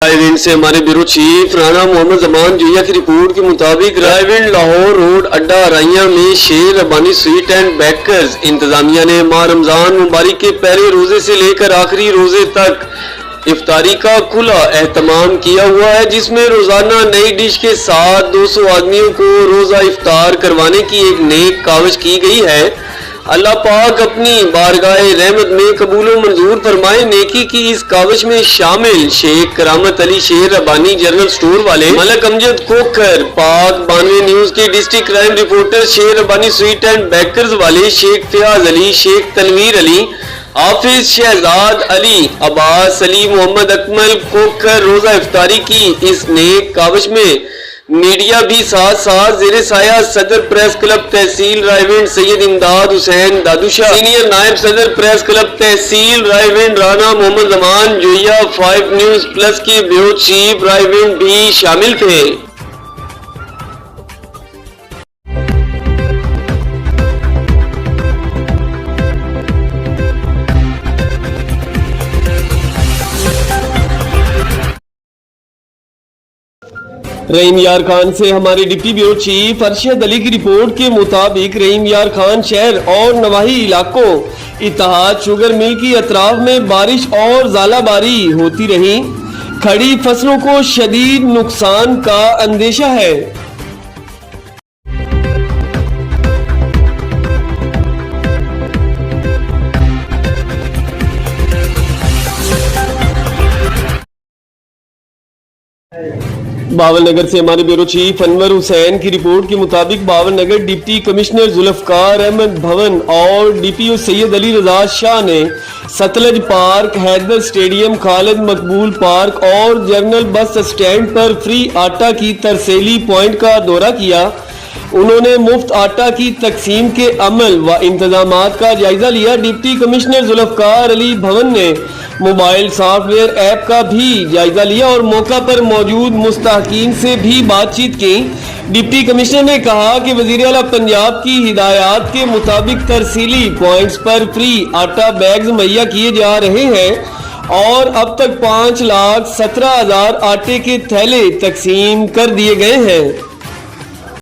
रायविंड से हमारे ब्यूरो चीफ राना मोहम्मद जमान जोया की रिपोर्ट के मुताबिक रायविंड लाहौर रोड अड्डा राइया में शेर रबानी स्वीट एंड बेकर्स इंतजामिया ने माह रमजान मुबारक के पहले रोजे से लेकर आखिरी रोजे तक इफ्तारी का खुला एहतमाम किया हुआ है, जिसमें रोजाना नई डिश के साथ 200 आदमियों को रोजा इफ्तार करवाने की एक नेक काविश की गई है। अल्लाह पाक अपनी बारगाह रहमत में कबूल मंजूर फरमाए। नेकी की इस काविश में शामिल शेख करामत अली शेर रबानी जनरल स्टोर वाले, मलक अमजद कोकर, पाक 92 न्यूज के डिस्ट्रिक्ट क्राइम रिपोर्टर शेर रबानी स्वीट एंड बेकर्स वाले, शेख फयाज अली, शेख तनवीर अली, हाफिज शहजाद अली, अब्बास अली, मोहम्मद अकमल कोकर रोजा इफ्तारी की इस नेक काविश में मीडिया भी साथ साथ जेरे साया सदर प्रेस क्लब तहसील रायविंड सैयद इमदाद हुसैन दादूशाह, सीनियर नायब सदर प्रेस क्लब तहसील रायविंड राना मोहम्मद जमान जोया, 5 न्यूज प्लस के ब्यूरो चीफ रायविंड भी शामिल थे। रहीम यार खान से हमारे deputy bureau chief Arshad Ali की रिपोर्ट के मुताबिक रहीम यार खान शहर और नवाही इलाकों इत्तेहाद शुगर मिल की अतराफ में बारिश और ज़ालाबारी होती रही। खड़ी फसलों को शदीद नुकसान का अंदेशा है। बावल नगर से हमारे ब्यूरो चीफ अनवर हुसैन की रिपोर्ट के मुताबिक बावल नगर डिप्टी कमिश्नर जुल्फकार अहमद भवन और डीपीओ सैयद अली रजा शाह ने सतलज पार्क, हैदर स्टेडियम, खालिद मकबूल पार्क और जनरल बस स्टैंड पर फ्री आटा की तरसेली पॉइंट का दौरा किया। उन्होंने मुफ्त आटा की तकसीम के अमल व इंतजामात का जायजा लिया। डिप्टी कमिश्नर जुल्फकार अली भवन ने मोबाइल सॉफ्टवेयर ऐप का भी जायजा लिया और मौका पर मौजूद मुस्तहकीन से भी बातचीत की। डिप्टी कमिश्नर ने कहा कि वज़ीर आला पंजाब की हिदायत के मुताबिक तरसीली पॉइंट्स पर फ्री आटा बैग्स मुहैया किए जा रहे हैं और अब तक 5,17,000 आटे के थैले तकसीम कर दिए गए हैं।